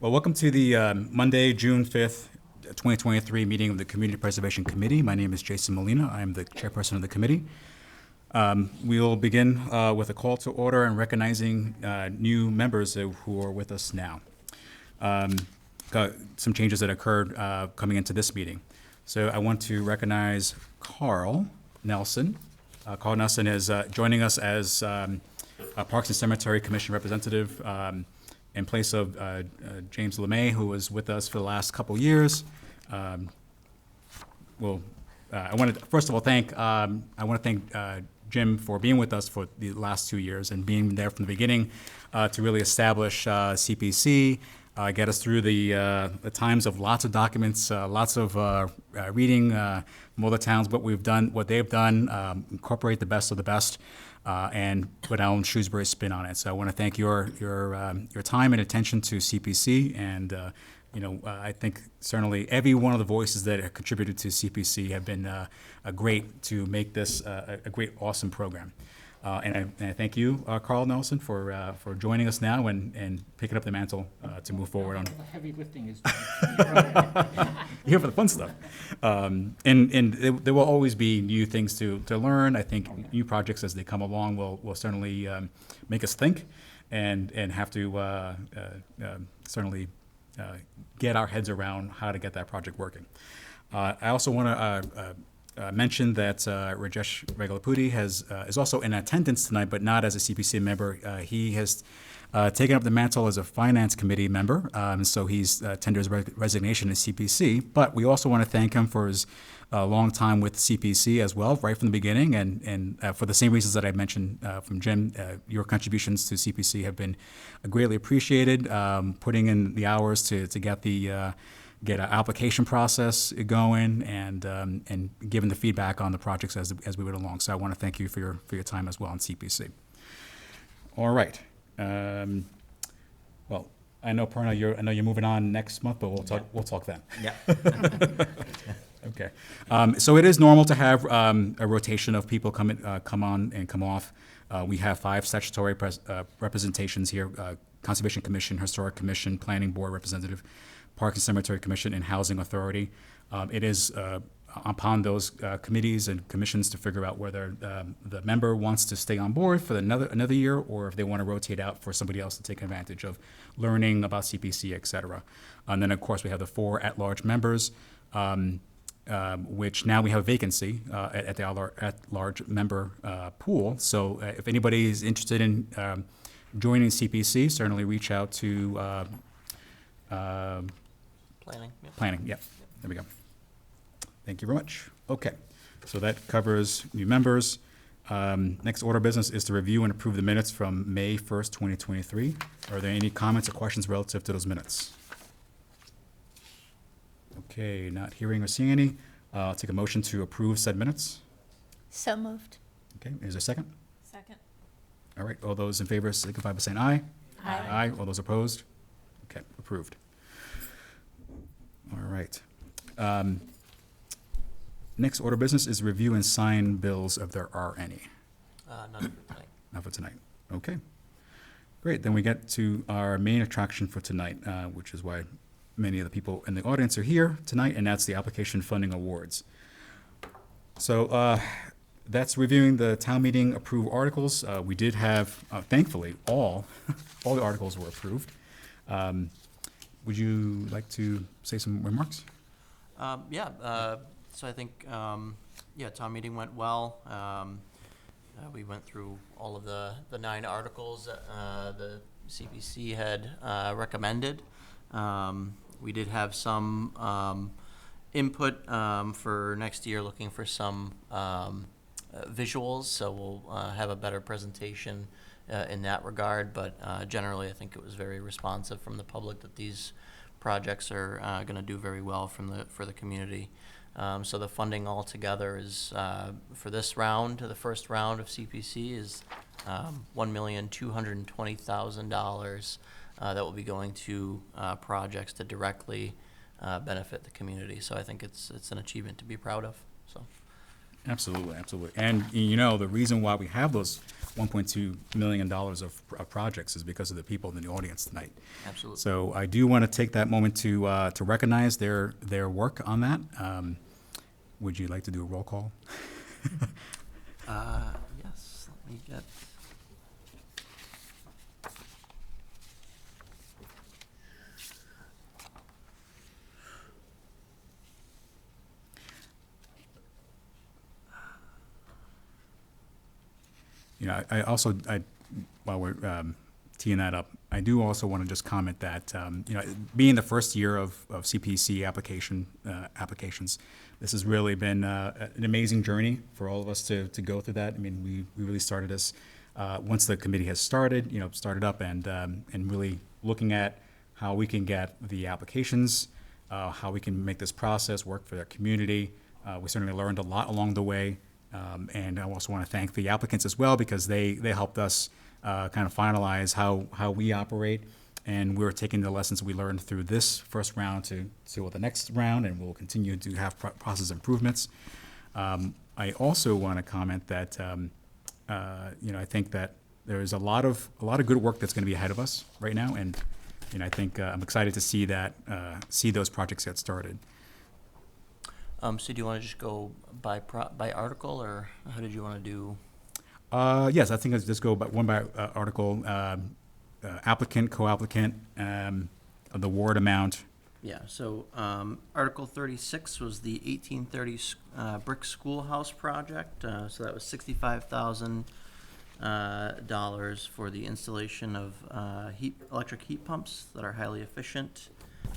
Well, welcome to the Monday, June 5th, 2023 meeting of the Community Preservation Committee. My name is Jason Molina. I am the chairperson of the committee. We will begin with a call to order and recognizing new members who are with us now. Got some changes that occurred coming into this meeting. So I want to recognize Carl Nelson. Carl Nelson is joining us as a Parks and Cemetery Commission representative in place of James LeMay, who was with us for the last couple years. I want to first of all thank Jim for being with us for the last 2 years and being there from the beginning to really establish CPC, get us through the times of lots of documents, lots of reading from other towns, what they've done, incorporate the best of the best. And put Alan Shrewsbury's spin on it. So I want to thank your time and attention to CPC, and I think certainly every one of the voices that have contributed to CPC have been great to make this a great, awesome program. And I thank you, Carl Nelson, for joining us now and picking up the mantle to move forward on. The heavy lifting is done. You're here for the fun stuff. And there will always be new things to learn. I think new projects as they come along will certainly make us think and have to certainly get our heads around how to get that project working. I also want to mention that Rajesh Regalapudi is also in attendance tonight, but not as a CPC member. He has taken up the mantle as a finance committee member, so he's tendered his resignation as CPC. But we also want to thank him for his long time with CPC as well, right from the beginning, and for the same reasons that I mentioned from Jim. Your contributions to CPC have been greatly appreciated, putting in the hours to get an application process going and giving the feedback on the projects as we went along. So I want to thank you for your time as well on CPC. All right. Well, I know Perna, you're moving on next month, but we'll talk then. Yeah. Okay. So it is normal to have a rotation of people come on and come off. We have 5 statutory representations here: Conservation Commission, Historic Commission, Planning Board representative, Park and Cemetery Commission, and Housing Authority. It is upon those committees and commissions to figure out whether the member wants to stay on board for another year, or if they want to rotate out for somebody else to take advantage of learning about CPC, et cetera. And then, of course, we have the 4 at-large members, which now we have a vacancy at the at-large member pool. So if anybody is interested in joining CPC, certainly reach out to Planning. Yeah. Planning, yeah. There we go. Thank you very much. Okay, so that covers new members. Next order of business is to review and approve the minutes from May 1st, 2023. Are there any comments or questions relative to those minutes? Okay, not hearing or seeing any. I'll take a motion to approve said minutes. So moved. Okay, is there a second? Second. All right, all those in favor signify by saying aye. Aye. Aye, all those opposed? Okay, approved. All right. Next order of business is review and sign bills if there are any. None for tonight. Not for tonight. Okay. Great. Then we get to our main attraction for tonight, which is why many of the people in the audience are here tonight, and that's the application funding awards. So that's reviewing the town meeting approved articles. We did have, thankfully, all the articles were approved. Would you like to say some remarks? So I think, town meeting went well. We went through all of the 9 articles that the CPC had recommended. We did have some input for next year, looking for some visuals, so we'll have a better presentation in that regard. But generally, I think it was very responsive from the public that these projects are going to do very well for the community. So the funding altogether is for this round, the first round of CPC, is $1,220,000 that will be going to projects to directly benefit the community. So I think it's an achievement to be proud of. So Absolutely, absolutely. And you know, the reason why we have those $1.2 million of projects is because of the people in the audience tonight. Absolutely. So I do want to take that moment to recognize their work on that. Would you like to do a roll call? Yes, let me get. You know, while we're teeing that up, I do also want to just comment that, you know, being the first year of CPC applications, this has really been an amazing journey for all of us to go through that. I mean, we really started this once the committee has started, you know, started up and really looking at how we can get the applications, how we can make this process work for the community. We certainly learned a lot along the way. And I also want to thank the applicants as well, because they helped us kind of finalize how we operate. And we're taking the lessons we learned through this first round to the next round, and we'll continue to have process improvements. I also want to comment that you know, I think that there is a lot of good work that's going to be ahead of us right now, and I think I'm excited to see those projects get started. So do you want to just go by article, or how did you want to do? Yes, I think let's just go one by article. Applicant, co-applicant, the award amount. Yeah, so Article 36 was the 1830 brick schoolhouse project. So that was $65,000 for the installation of electric heat pumps that are highly efficient.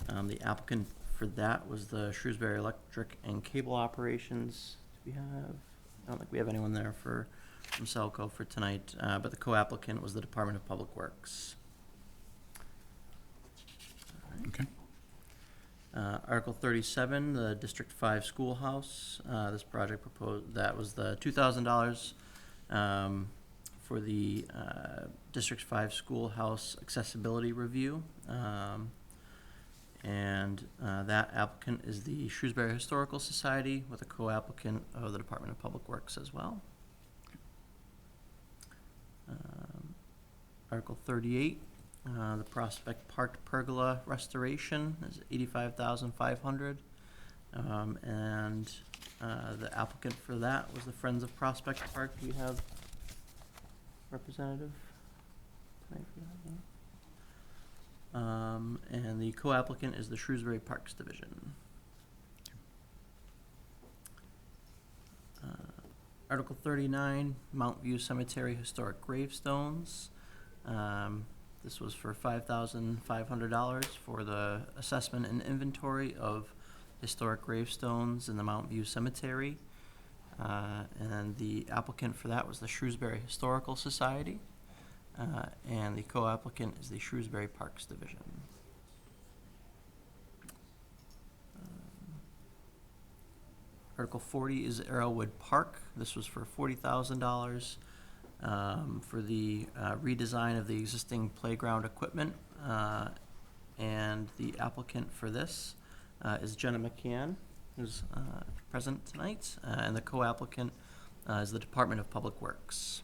The applicant for that was the Shrewsbury Electric and Cable Operations. Do we have? I don't think we have anyone there from Selco for tonight, but the co-applicant was the Department of Public Works. Okay. Article 37, the District 5 schoolhouse. This project proposed, that was the $2,000 for the District 5 schoolhouse accessibility review. And that applicant is the Shrewsbury Historical Society, with a co-applicant of the Department of Public Works as well. Article 38, the Prospect Park pergola restoration is $85,500, and the applicant for that was the Friends of Prospect Park. Do we have representative tonight for that? No? And the co-applicant is the Shrewsbury Parks Division. Article 39, Mount View Cemetery Historic Gravestones. This was for $5,500 for the assessment and inventory of historic gravestones in the Mount View Cemetery. And the applicant for that was the Shrewsbury Historical Society. And the co-applicant is the Shrewsbury Parks Division. Article 40 is Arrowwood Park. This was for $40,000 for the redesign of the existing playground equipment. And the applicant for this is Jenna McCann, who's present tonight. And the co-applicant is the Department of Public Works.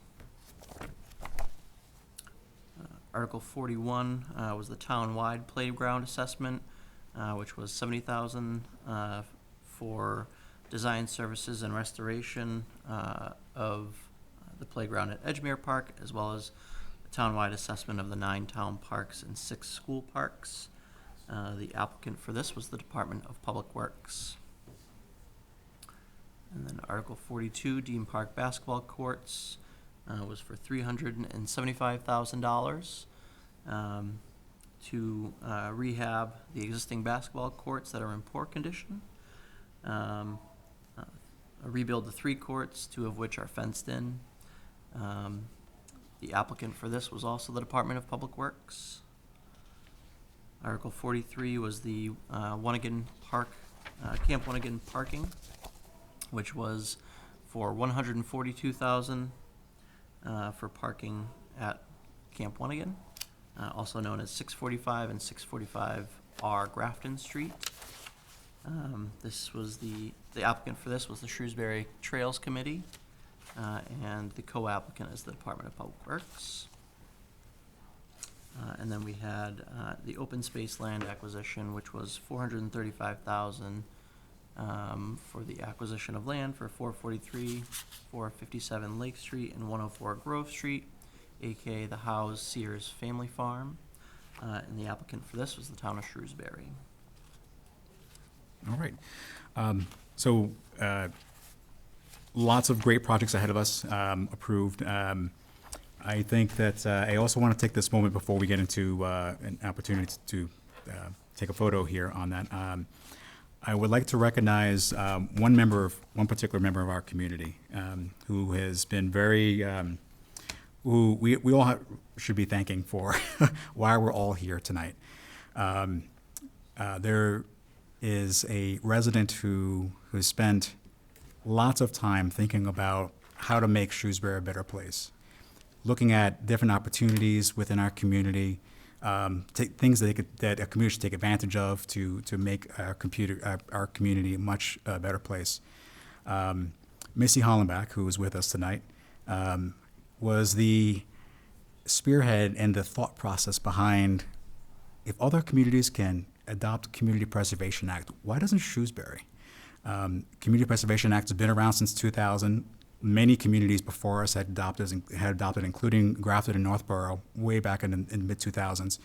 Article 41 was the town-wide playground assessment, which was $70,000 for design services and restoration of the playground at Edgemere Park, as well as a town-wide assessment of the 9 town parks and 6 school parks. The applicant for this was the Department of Public Works. And then Article 42, Dean Park basketball courts, was for $375,000 to rehab the existing basketball courts that are in poor condition. Rebuild the 3 courts, 2 of which are fenced in. The applicant for this was also the Department of Public Works. Article 43 was the Wonigan Park, Camp Wonigan parking, which was for $142,000 for parking at Camp Wonigan, also known as 645 and 645R Grafton Street. This was the applicant for this was the Shrewsbury Trails Committee, and the co-applicant is the Department of Public Works. And then we had the open space land acquisition, which was $435,000 for the acquisition of land for 443, 457 Lake Street, and 104 Grove Street, aka the Howes Sears Family Farm. And the applicant for this was the town of Shrewsbury. All right. So lots of great projects ahead of us, approved. I think that I also want to take this moment before we get into an opportunity to take a photo here on that. I would like to recognize one particular member of our community who has been very, who we all should be thanking for why we're all here tonight. There is a resident who spent lots of time thinking about how to make Shrewsbury a better place, looking at different opportunities within our community, things that a community should take advantage of to make our community a much better place. Missy Hollenbach, who is with us tonight, was the spearhead and the thought process behind, if other communities can adopt Community Preservation Act, why doesn't Shrewsbury? Community Preservation Act has been around since 2000. Many communities before us had adopted, including Grafton and Northborough, way back in the mid-2000s.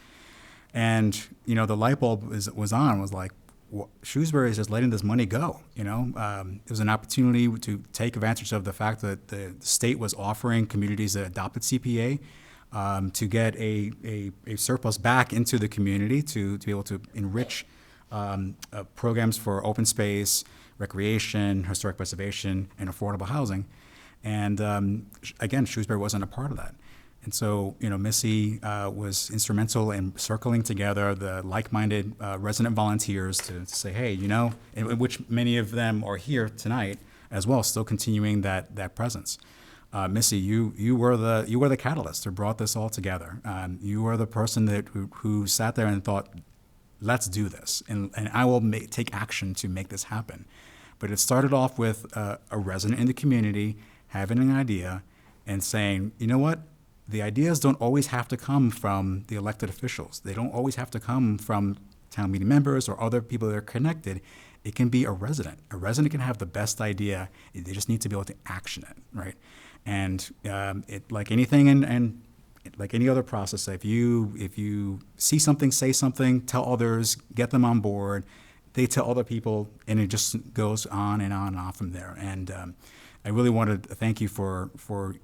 And, you know, the light bulb was like, Shrewsbury is just letting this money go, you know? It was an opportunity to take advantage of the fact that the state was offering communities that adopted CPA to get a surplus back into the community to be able to enrich programs for open space, recreation, historic preservation, and affordable housing. And again, Shrewsbury wasn't a part of that. And so, you know, Missy was instrumental in circling together the like-minded resident volunteers to say, hey, you know, in which many of them are here tonight as well, still continuing that presence. Missy, you were the catalyst who brought this all together. You were the person who sat there and thought, let's do this, and I will take action to make this happen. But it started off with a resident in the community having an idea and saying, you know what, the ideas don't always have to come from the elected officials. They don't always have to come from town meeting members or other people that are connected. It can be a resident. A resident can have the best idea. They just need to be able to action it, right? And it, like anything and like any other process, if you see something, say something, tell others, get them on board, they tell other people, and it just goes on and on and on from there. And I really wanted to thank you for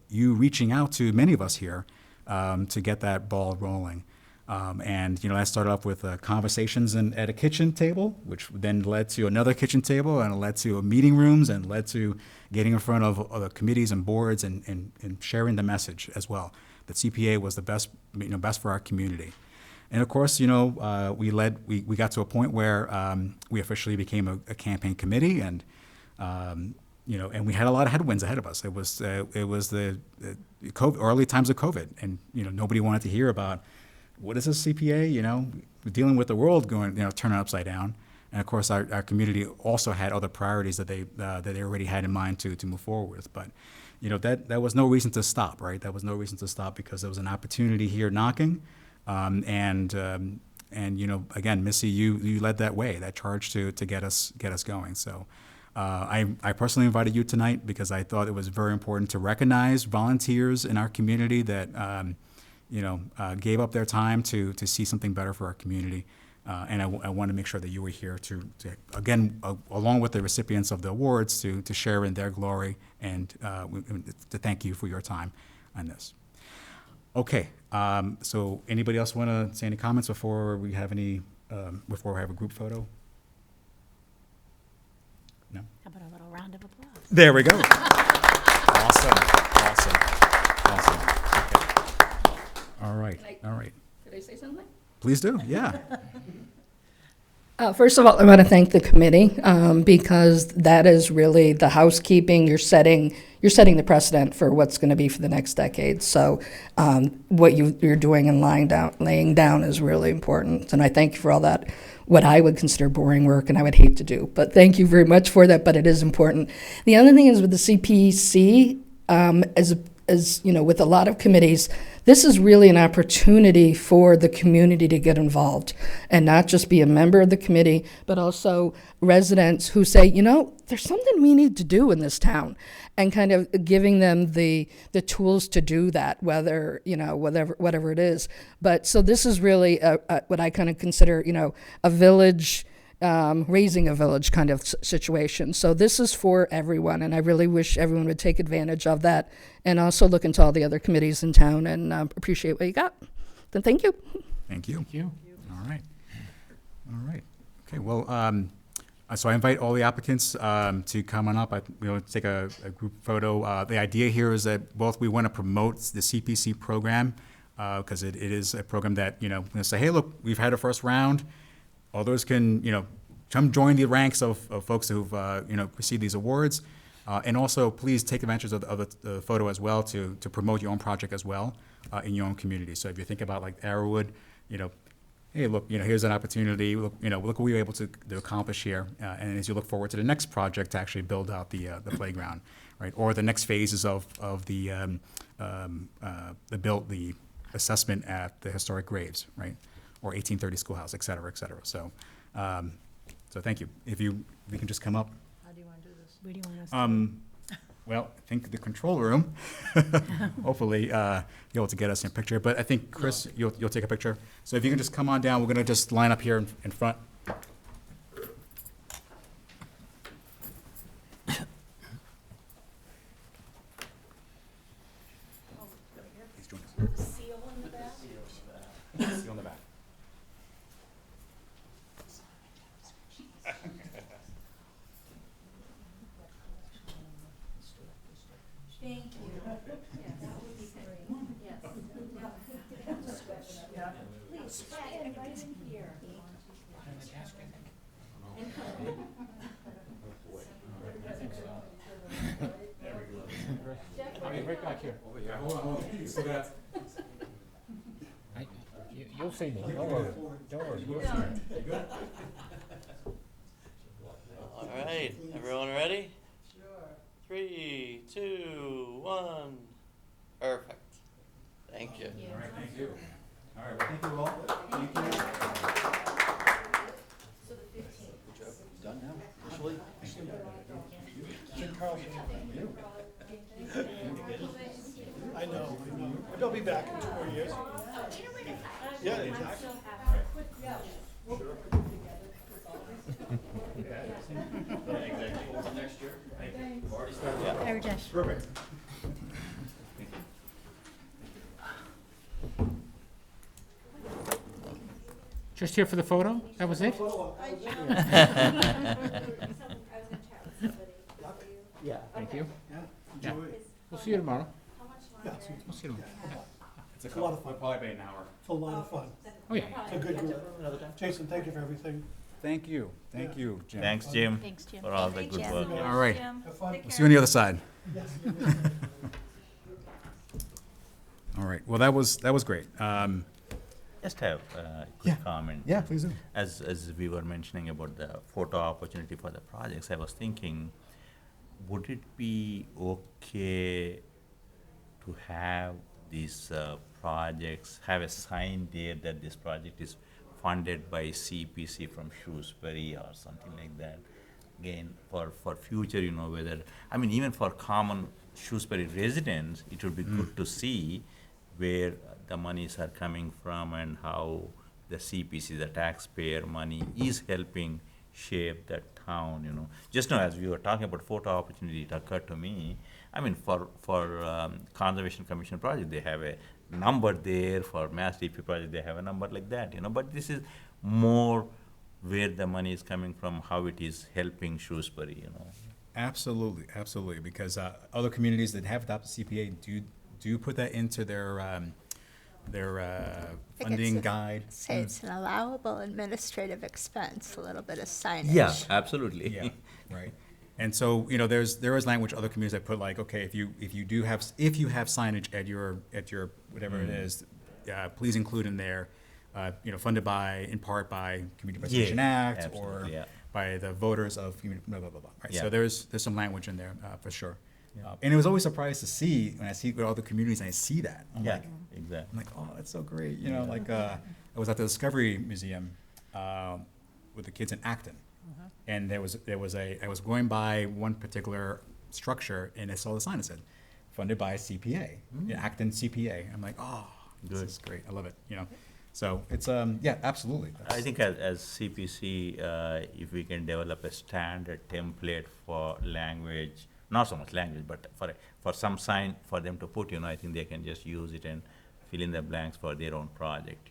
you reaching out to many of us here to get that ball rolling. And, you know, that started off with conversations at a kitchen table, which then led to another kitchen table, and it led to meeting rooms, and led to getting in front of other committees and boards and sharing the message as well, that CPA was the best, you know, best for our community. And of course, you know, we got to a point where we officially became a campaign committee, and you know, and we had a lot of headwinds ahead of us. It was the COVID, early times of COVID, and you know, nobody wanted to hear about what is a CPA. You know, we're dealing with the world going, you know, turning upside down. And of course, our community also had other priorities that they already had in mind to move forward with. But you know, that was no reason to stop, right? That was no reason to stop, because there was an opportunity here knocking. And you know, again, Missy, you led that way, that charge to get us going. So I personally invited you tonight because I thought it was very important to recognize volunteers in our community that you know, gave up their time to see something better for our community. And I want to make sure that you were here to again, along with the recipients of the awards, to share in their glory and to thank you for your time on this. Okay, so anybody else want to say any comments before we have before we have a group photo? No? How about a little round of applause? There we go. Awesome. Okay. All right. Could I say something? Please do, yeah. First of all, I want to thank the committee because that is really the housekeeping. You're setting you're setting the precedent for what's going to be for the next decade. So what you're doing and laying down is really important. And I thank you for all that, what I would consider boring work and I would hate to do. But thank you very much for that, but it is important. The other thing is with the CPC, as you know, with a lot of committees, this is really an opportunity for the community to get involved and not just be a member of the committee, but also residents who say, you know, there's something we need to do in this town, and kind of giving them the tools to do that, whether, you know, whatever it is. But so this is really what I kind of consider, you know, a village, raising a village kind of situation. So this is for everyone, and I really wish everyone would take advantage of that, and also look into all the other committees in town and appreciate what you got. Then thank you. Thank you. Thank you. All right. All right. Okay, well, so I invite all the applicants to come on up. We'll take a group photo. The idea here is that both we want to promote the CPC program because it is a program that, you know, we're going to say, hey, look, we've had a first round. Others can, you know, come join the ranks of folks who've, you know, received these awards. And also, please take advantage of the photo as well to promote your own project as well in your own community. So if you think about like Arrowwood, you know, hey, look, you know, here's an opportunity. Look, you know, look what we were able to accomplish here. And as you look forward to the next project to actually build out the playground, right? Or the next phases of the assessment at the historic graves, right? Or 1830 schoolhouse, et cetera, et cetera. So, so thank you. We can just come up. How do you want to do this? Where do you want us to? Well, I think the control room, hopefully, be able to get us in a picture. But I think, Chris, you'll take a picture. So if you can just come on down, we're gonna just line up here in front. Please join us. Seal in the back? See on the back. Thank you. Yeah, that would be great. Yes. Please, stand right in here. I mean, right back here. Hold on. So that's, You'll see me. Don't worry. Don't worry. You'll see me. All right, everyone ready? Sure. 3, 2, 1. Perfect. Thank you. all right, thank you. All right, well, thank you all. Thank you. Done now, officially? I know. But they'll be back in 2 more years. Yeah, exactly. Hi, Rajesh. Perfect. Just here for the photo? That was it? Yeah. Thank you. Enjoy. We'll see you tomorrow. Yeah, We'll see you tomorrow. It's a lot of fun. Probably about an hour. it's a lot of fun. Oh, yeah. It's a good group. Jason, thank you for everything. Thank you. Thank you, Jim. Thanks, Jim, Thanks, Jim. for all the good work. All right. Have fun. We'll see you on the other side. All right. Well, that was great. Just have a quick comment. Yeah, please do. As we were mentioning about the photo opportunity for the projects, I was thinking, would it be okay to have these projects, have a sign there that this project is funded by CPC from Shrewsbury or something like that? Again, for future, you know, whether, I mean, even for common Shrewsbury residents, it would be good to see where the monies are coming from and how the CPC, the taxpayer money, is helping shape that town, you know. Just now, as we were talking about photo opportunity, it occurred to me, I mean, for Conservation Commission project, they have a number there. For Mass DP project, they have a number like that, you know. But this is more where the money is coming from, how it is helping Shrewsbury, you know. Absolutely, absolutely. Because other communities that have adopted CPA do put that into their funding guide. Say it's an allowable administrative expense, a little bit of signage. Yeah, absolutely. Yeah, right. And so, there is language other communities that put like, okay, if you have signage at your whatever it is, please include in there, funded in part by Community Preservation Act or absolutely, yeah. by the voters of community, blah, blah, blah, blah, right? Yeah. So there's some language in there, for sure. And it was always surprised to see, when I see with other communities, and I see that. I'm Yeah, like, exactly. oh, that's so great. I was at the Discovery Museum with the kids in Acton, and I was going by one particular structure, and I saw the sign that said, funded by CPA, Acton CPA. I'm like, oh, this Good. is great. I love it. So it's absolutely. I think as CPC, if we can develop a standard template for language, not so much language, but for some sign for them to put, I think they can just use it and fill in the blanks for their own project.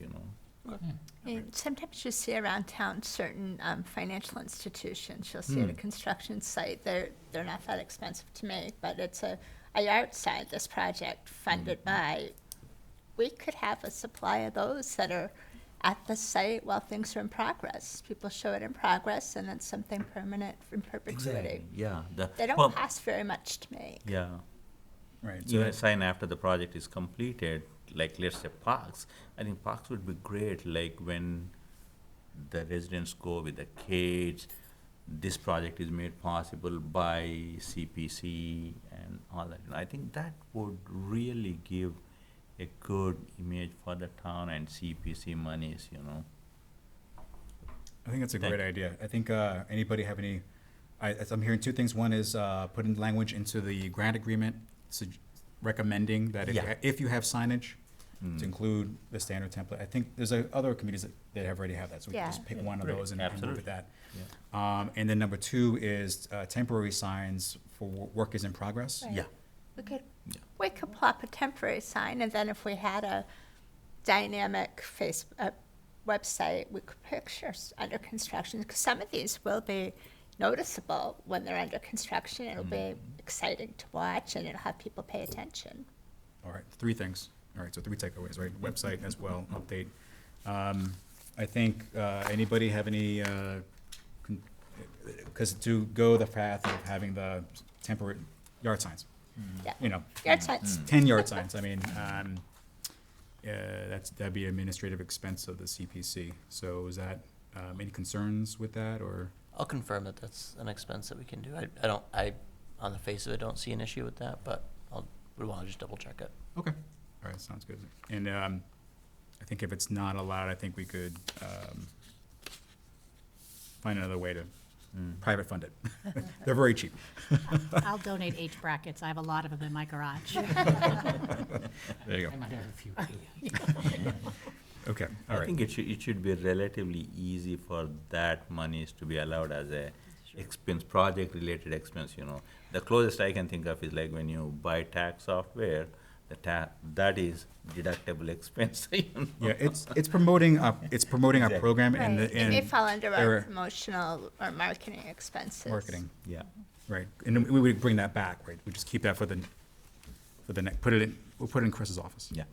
And sometimes you see around town certain financial institutions. You'll see at a construction site, they're not that expensive to make, but it's a yard sign, this project funded by. We could have a supply of those that are at the site while things are in progress. People show it in progress, and then something permanent in perpetuity. Yeah. They don't cost very much to make. Yeah. Right. So Even a sign after the project is completed, like let's say parks. I think parks would be great, like when the residents go with the kids, this project is made possible by CPC and all that. I think that would really give a good image for the town and CPC monies. I think that's a Thank great idea. I think anybody have any? I'm hearing two things. One is putting language into the grant agreement, recommending that if you have signage, to include the standard template. I think there's other communities that already have that, so we can Yeah. just pick one of Great. those and move Absolutely. with that. And then number two is temporary signs for work is in progress. Right. Yeah. We could plop a temporary sign, and then if we had a dynamic website, we could pictures under construction, because some of these will be noticeable when they're under construction. It'll be exciting to watch, and it'll have people pay attention. All right, three things. All right, so three takeaways, right? Website as well, update. I think, anybody have any, because to go the path of having the temporary yard signs, Yeah. Yard signs. 10 yard signs, I mean, that'd be administrative expense of the CPC. So is that, any concerns with that, or? I'll confirm that that's an expense that we can do. I on the face of it, don't see an issue with that, but we want to just double check it. Okay, all right, sounds good. And I think if it's not allowed, I think we could find another way to private fund it. They're very cheap. I'll donate H brackets. I have a lot of them in my garage. There you I might have a few too. go. Okay, all I right. think it should be relatively easy for that monies to be allowed as a expense, project-related expense. The closest I can think of is like when you buy tax software, that is deductible expense. Yeah, it's promoting our Exactly. program Right. and It may fall under our there- promotional or marketing expenses. marketing, Yeah. right? And then we would bring that back, right? We just keep that for the we'll put it in Chris's office. Yeah.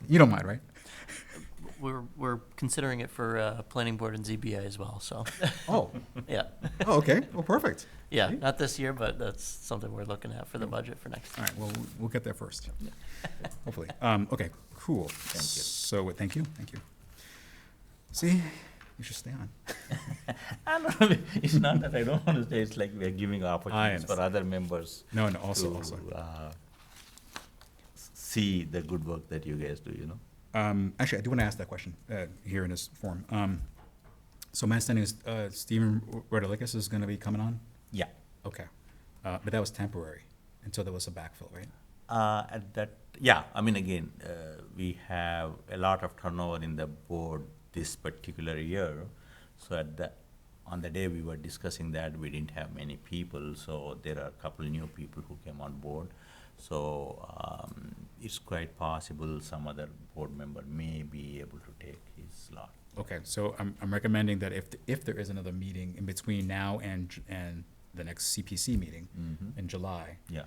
You don't mind, right? We're considering it for planning board and ZBA as well. So Oh, yeah, okay, well, perfect. yeah, not this year, but that's something we're looking at for the budget for next All year. right, well, we'll get there first, hopefully. Okay, cool. Thank you. So, thank you. See, you should stay on. I don't know, it's not that I don't want to stay, it's like we're giving opportunities for understand. other members No, also. to see the good work that you guys do, Actually, I do want to ask that question here in this forum. So my understanding is Stephen Rodelikis is going to be coming on? Yeah. Okay. But that was temporary until there was a backfill, right? Again, we have a lot of turnover in the board this particular year. So on the day we were discussing that, we didn't have many people, so there are a couple new people who came on board. So it's quite possible some other board member may be able to take his slot. Okay, so I'm recommending that if there is another meeting in between now and the next CPC meeting in July, Yeah.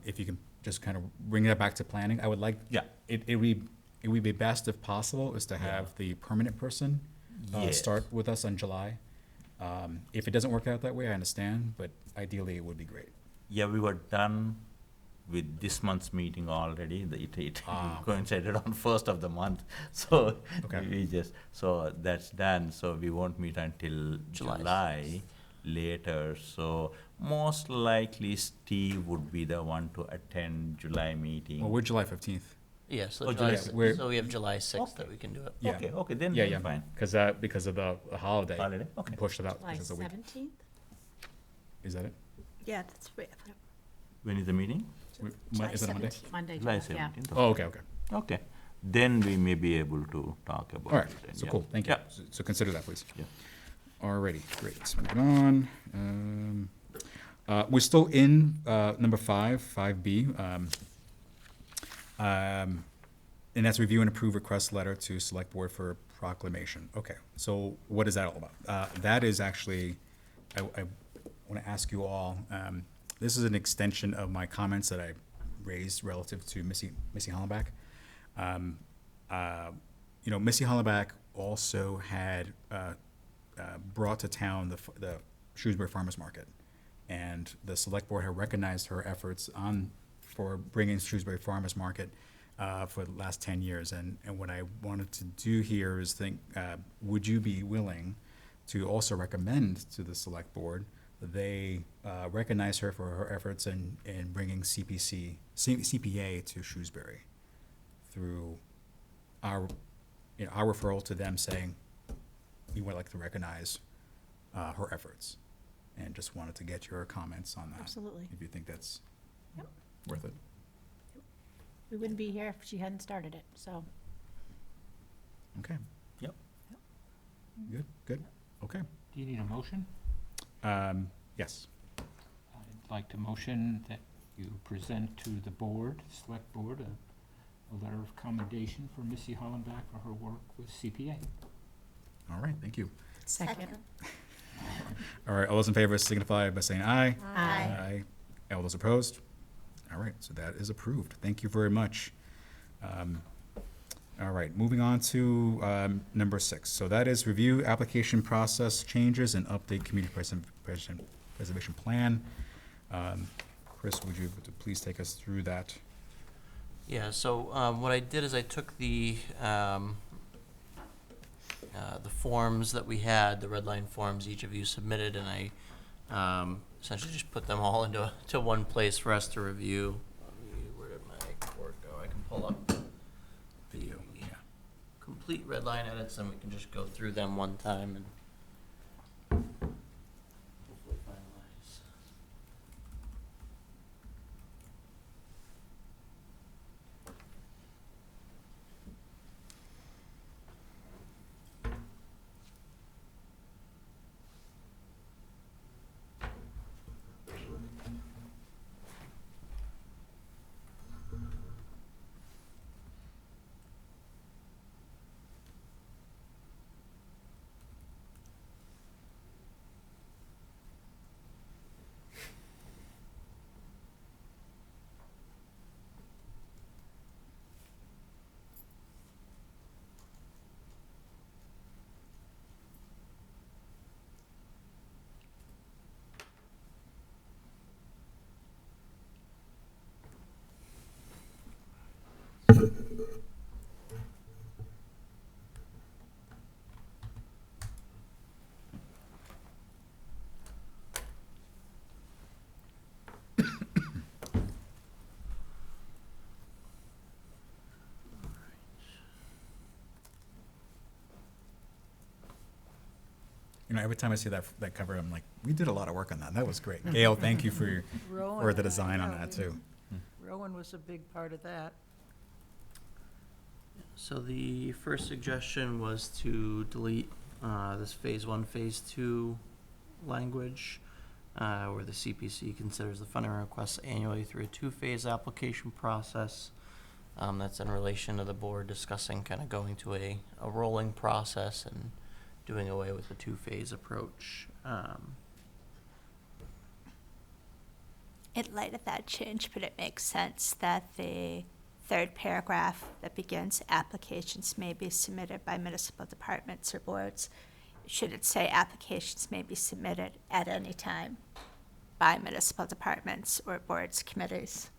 if you can just kind of bring that back to planning, I would like. Yeah. It would be best if possible is to have the permanent person Yes. start with us in July. If it doesn't work out that way, I understand, but ideally it would be great. Yeah, we were done with this month's meeting already. It Ah, okay. coincided on first of the month, so Okay. we just, so that's done. So we won't meet until July. July later. So most likely Steve would be the one to attend July meeting. Well, we're July 15th. Yeah, so Oh, July, July. si- We're- so we have July 6th that Okay. we can do it. Yeah. Okay, then Yeah, then yeah, fine. Because of the holiday. Holiday, okay. Pushed it out July because it's a week. 17th? Is that it? Yeah, that's weird. When is the meeting? July Is that a Monday? 17th. Monday, July yeah. 17th. Oh, okay, okay. Okay, then we may be able to talk about All right, it. then, so yeah. cool, thank you. Yeah. So consider that, please. Yeah. Alrighty, great, moving on. We're still in, number 5B. And that's review and approve request letter to select board for proclamation. Okay, so what is that all about? That is actually, I want to ask you all, this is an extension of my comments that I raised relative to Missy Hollenbach. You know, Missy Hollenbach also had brought to town the Shrewsbury Farmers Market, and the select board had recognized her efforts for bringing Shrewsbury Farmers Market for the last 10 years. And what I wanted to do here is think, would you be willing to also recommend to the select board that they recognize her for her efforts in bringing CPA to Shrewsbury through our referral to them saying, we would like to recognize her efforts. And just wanted to get your comments on that. Absolutely. If you think that's Yep. worth it. We wouldn't be here if she hadn't started it, so. Okay. Yep. Good, okay. Do you need a motion? Yes. I'd like to motion that you present to the board, select board, a letter of commendation for Missy Hollenbach for her work with CPA. All right, thank you. Second. All right, all those in favor signify by saying aye. Aye. All those opposed? All right, so that is approved. Thank you very much. All right, moving on to number 6. So that is review application process changes and update community preservation plan. Chris, would you please take us through that? Yeah, so what I did is I took the forms that we had, the red line forms each of you submitted, and I essentially just put them all into one place for us to review. Where did my report go? I can pull up the complete red line edits, and we can just go through them one time and hopefully finalize. You know, every time I see that cover, I'm like, we did a lot of work on that. That was great. Gail, thank you for Rowan, the design on that too. Rowan was a big part of that. So the first suggestion was to delete this phase 1, phase 2 language, where the CPC considers the funding requests annually through a 2-phase application process. That's in relation to the board discussing kind of going to a rolling process and doing away with the 2-phase approach. In light of that change, but it makes sense that the third paragraph that begins, applications may be submitted by municipal departments or boards, should it say applications may be submitted at any time by municipal departments or boards, committees?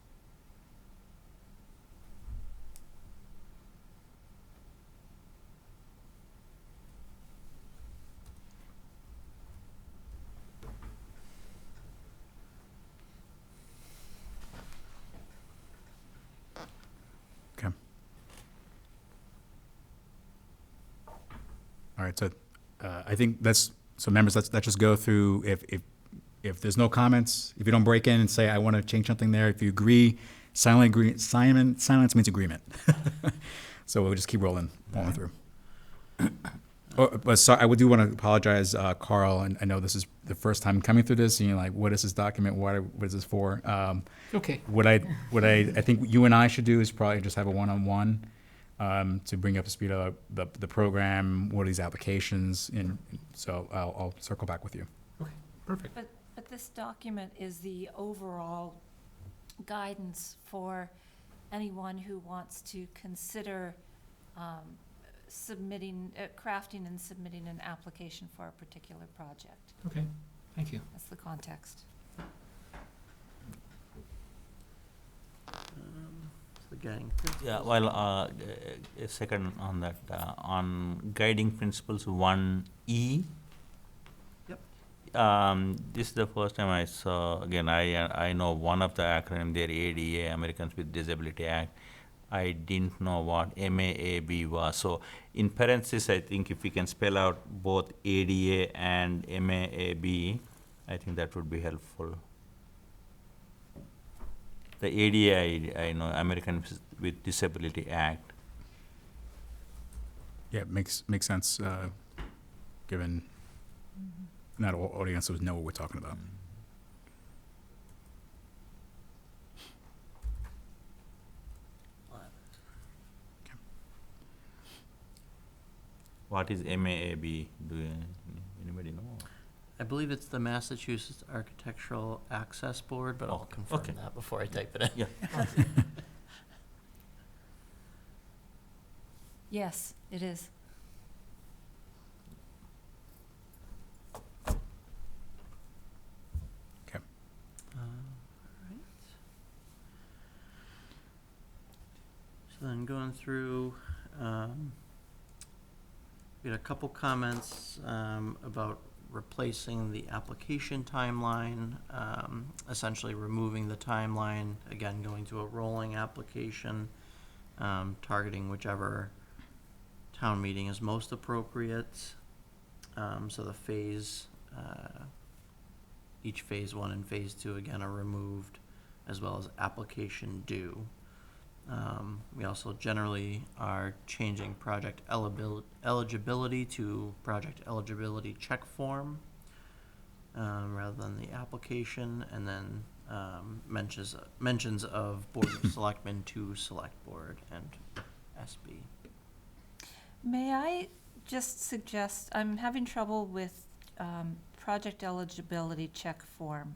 Okay. All right, so I think so members, let's just go through, if there's no comments, if you don't break in and say, I want to change something there, if you agree, silence means agreement. So we'll just keep rolling through. But sorry, I do want to apologize, Carl, and I know this is the first time coming through this, and you're like, what is this document, what is this for? Okay. What I think you and I should do is probably just have a one-on-one to bring up to speed of the program, what are these applications, and so I'll circle back with you. Okay, perfect. But this document is the overall guidance for anyone who wants to consider crafting and submitting an application for a particular project. Okay, thank you. That's the context. Guiding Yeah, well, a second on that, on guiding principles 1E. Yep. This is the first time I saw, again, I know one of the acronym there, ADA, Americans with Disability Act. I didn't know what MAAB was. So in parentheses, I think if we can spell out both ADA and MAAB, I think that would be helpful. The ADA, I know, Americans with Disability Act. Yeah, it makes sense, given not all audiences know what we're talking about. What is MAAB? Anybody know? I believe it's the Massachusetts Architectural Access Board, but I'll Okay, confirm okay. that before I type it in. Yeah. Yes, it is. Okay. Alright. So then going through, we had a couple comments about replacing the application timeline, essentially removing the timeline, again, going to a rolling application, targeting whichever town meeting is most appropriate. So the phase, each phase 1 and phase 2 again are removed, as well as application due. We also generally are changing project eligibility to project eligibility check form, rather than the application, and then mentions of Board of Selectmen to Select Board and SB. May I just suggest, I'm having trouble with project eligibility check form.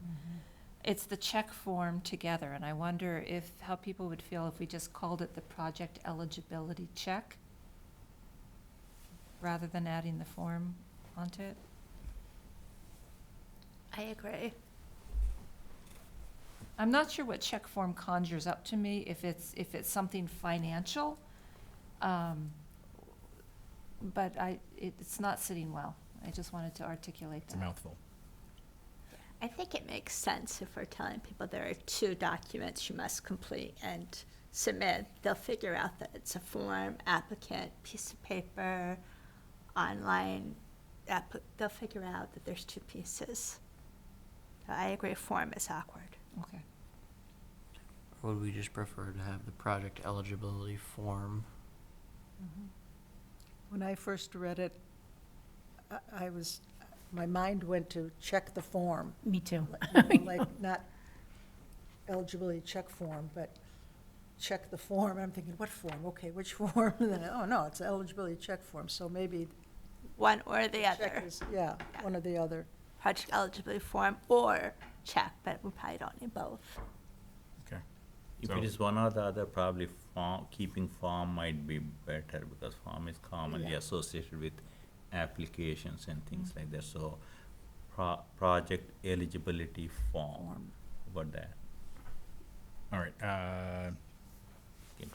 It's the check form together, and I wonder how people would feel if we just called it the project eligibility check rather than adding the form onto it. I agree. I'm not sure what check form conjures up to me, if it's something financial, but it's not sitting well. I just wanted to articulate It's a that. mouthful. I think it makes sense if we're telling people there are 2 documents you must complete and submit. They'll figure out that it's a form, applicant, piece of paper, online. They'll figure out that there's 2 pieces. So I agree, form is awkward. Okay. Or would we just prefer to have the project eligibility form? When I first read it, my mind went to check the form. Me too. Like, not eligibility check form, but check the form. I'm thinking, what form? Okay, which form? And then, oh, no, it's eligibility check form, so maybe. One or the check other, is- Yeah, one or the other. project eligibility form or check, but we probably don't need both. Okay. If So- it is one or the other, probably keeping form might be better, because form is commonly Yeah. associated with applications and things like that. So, project eligibility form. About that. All right, Okay.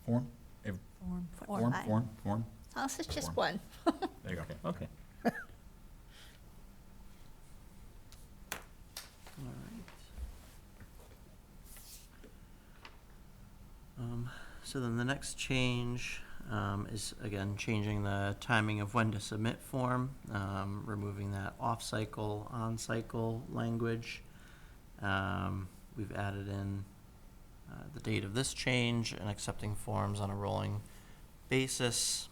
form? Form, Fine. form, As long as it's just Form. one. there you go. Okay. All right. So then the next change is, again, changing the timing of when to submit form, removing that off-cycle, on-cycle language. We've added in the date of this change and accepting forms on a rolling basis.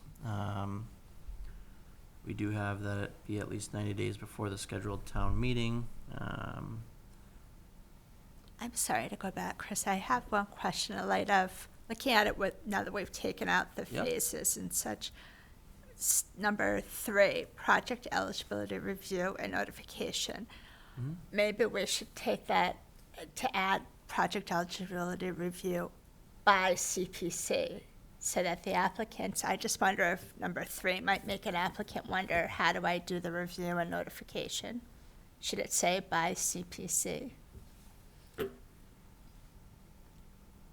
We do have that it be at least 90 days before the scheduled town meeting. I'm sorry to go back, Chris. I have one question in light of looking at it with, now that we've taken out the Yep. phases and such. Number 3, project eligibility review and notification. Mhm. Maybe we should take that to add project eligibility review by CPC so that the applicants, I just wonder if number 3 might make an applicant wonder, how do I do the review and notification? Should it say by CPC?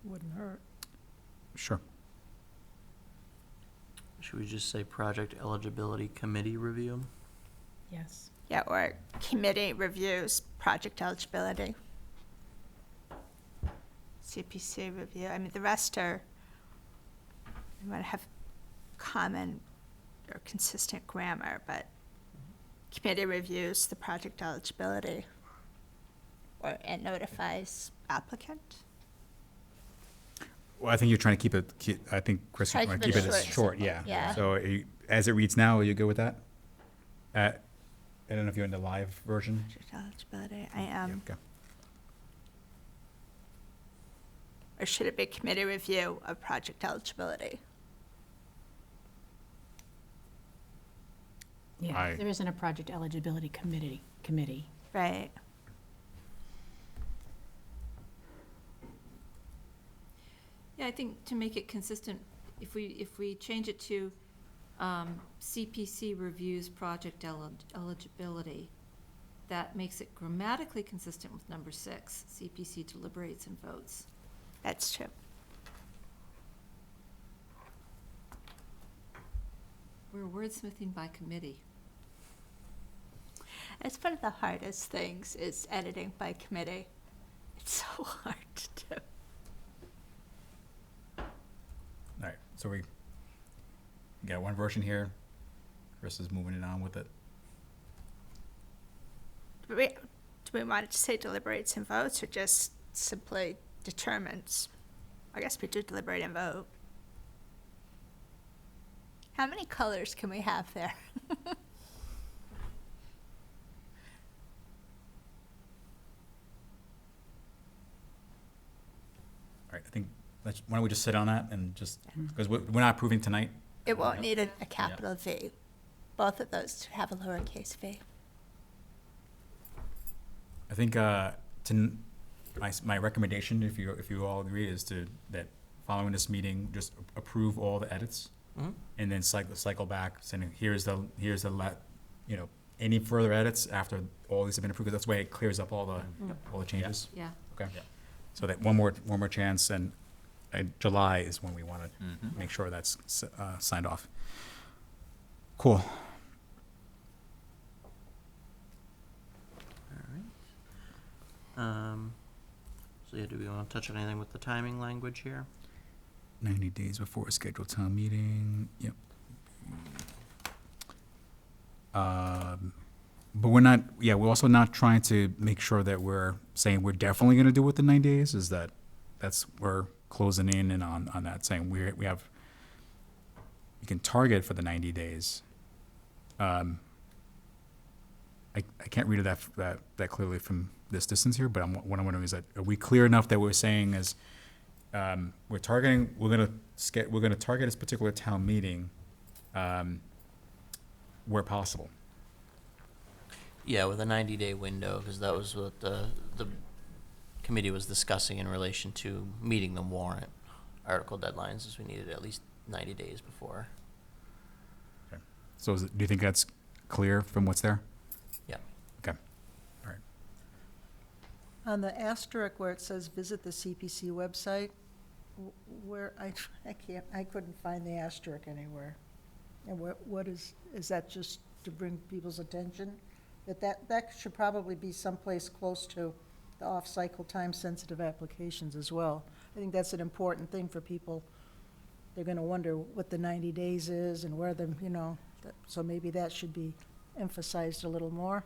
Wouldn't hurt. Sure. Should we just say project eligibility committee review? Yes. Yeah, or committee reviews project eligibility. CPC review, I mean, the rest are, we want to have common or consistent grammar, but committee reviews the project eligibility or, and notifies applicant. Well, I think you're trying to I think, Chris, you Try to want to keep keep it it as short short, and yeah. simple. Yeah. So as it reads now, are you good with that? I don't know if you're in the live version. Project eligibility, I Yeah, am. okay. Or should it be committee review of project eligibility? Yeah, Aye. there isn't a project eligibility committee. Right. Yeah, I think to make it consistent, if we change it to CPC reviews project eligibility, that makes it grammatically consistent with number 6, CPC deliberates and votes. That's true. We're wordsmithing by committee. It's one of the hardest things is editing by committee. It's so hard to do. All right, so we got one version here. Chris is moving it on with it. Do we want it to say deliberates and votes or just simply determines? I guess we do deliberate and vote. How many colors can we have there? All right, I think, why don't we just sit on that and just, because we're not approving tonight. It won't need a capital V. Both of those have a lowercase v. I think my recommendation, if you all agree, is that following this meeting, just approve all the edits Mhm. and then cycle back, saying here's the any further edits after all these have been approved. That's the way it clears up all the changes. Yeah. Okay. Yeah. So that one more chance, and July is when we want to Mhm. make sure that's signed off. Cool. So yeah, do we want to touch on anything with the timing language here? 90 days before a scheduled town meeting, yep. But we're also not trying to make sure that we're saying we're definitely gonna do it within 90 days, we're closing in and on that, saying we can target for the 90 days. I can't read it that clearly from this distance here, but what I'm wondering is that, are we clear enough that we're saying is, we're gonna target this particular town meeting, where possible? Yeah, with a 90-day window, because that was what the committee was discussing in relation to meeting the warrant article deadlines, is we needed at least 90 days before. Okay. So do you think that's clear from what's there? Yeah. Okay, all right. On the asterisk where it says visit the CPC website, where, I couldn't find the asterisk anywhere. And what is that just to bring people's attention? That should probably be someplace close to the off-cycle time-sensitive applications as well. I think that's an important thing for people. They're gonna wonder what the 90 days is and where the, so maybe that should be emphasized a little more.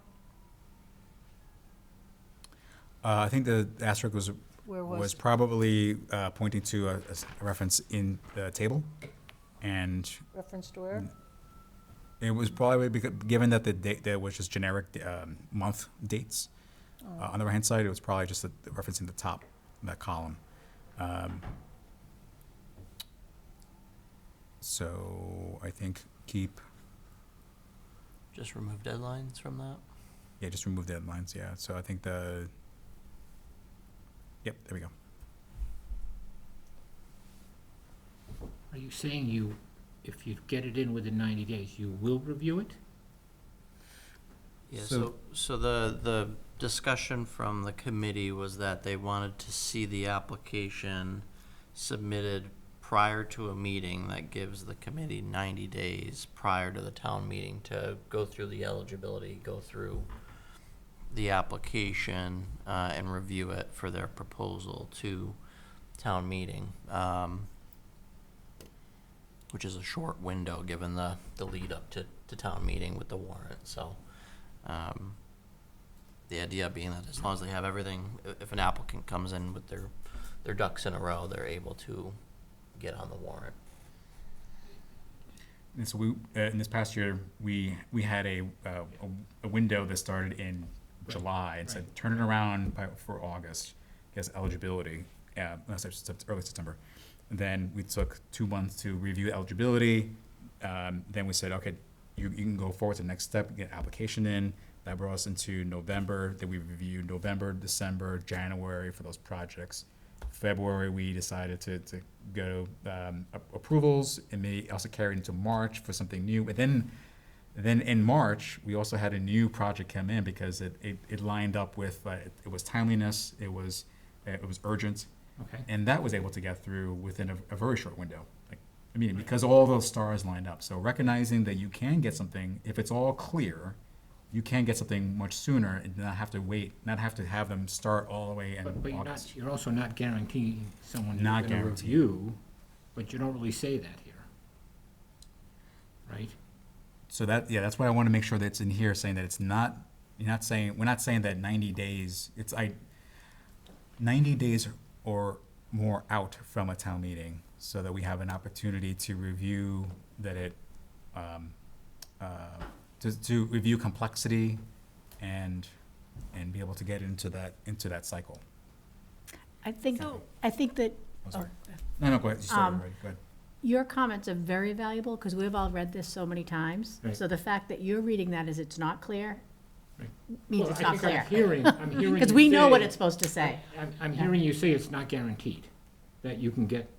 I think the asterisk Where was probably pointing to a reference in the table, and reference to where? it was probably given that the date there was just generic month dates. On the right hand side, it was probably just a reference in the top, that column. So I think Just remove deadlines from that. just remove deadlines. Yeah. So I think yep, there we go. Are you saying if you get it in within 90 days, you will review it? Yeah, So- so the discussion from the committee was that they wanted to see the application submitted prior to a meeting that gives the committee 90 days prior to the town meeting to go through the eligibility, go through the application, and review it for their proposal to town meeting. Which is a short window, given the lead up to town meeting with the warrant, so. The idea being that as long as they have everything, if an applicant comes in with their ducks in a row, they're able to get on the warrant. And so we in this past year we had a window that started in July and said turn it around for August, because eligibility. Early September. And then we took 2 months to review eligibility. Then we said, okay, you can go forward to the next step, get application in. That brought us into November. Then we reviewed November, December, January for those projects. February, we decided to go approvals, and may also carry into March for something new. And then in March, we also had a new project come in because it lined up with, it was timeliness, it was urgent. Okay. And that was able to get through within a very short window. Because all those stars lined up. So recognizing that you can get something, if it's all clear, you can get something much sooner and not have to wait, not have to have them start all the way in But August. you're also not guaranteeing someone Not you're gonna guaranteed. review, but you don't really say that here. Right? So that's why I want to make sure that it's in here, saying that it's not, we're not saying that 90 days, 90 days or more out from a town meeting, so that we have an opportunity to review that to review complexity and be able to get into that cycle. I think So- that, I'm sorry. No, go ahead. You started Um, already. Go ahead. your comments are very valuable, because we've all read this so many times. Right. So the fact that you're reading that as it's not clear Right. means Well, it's I not think clear. I'm hearing Because you we know what say- it's supposed to say. I'm hearing you say it's not guaranteed, that you can get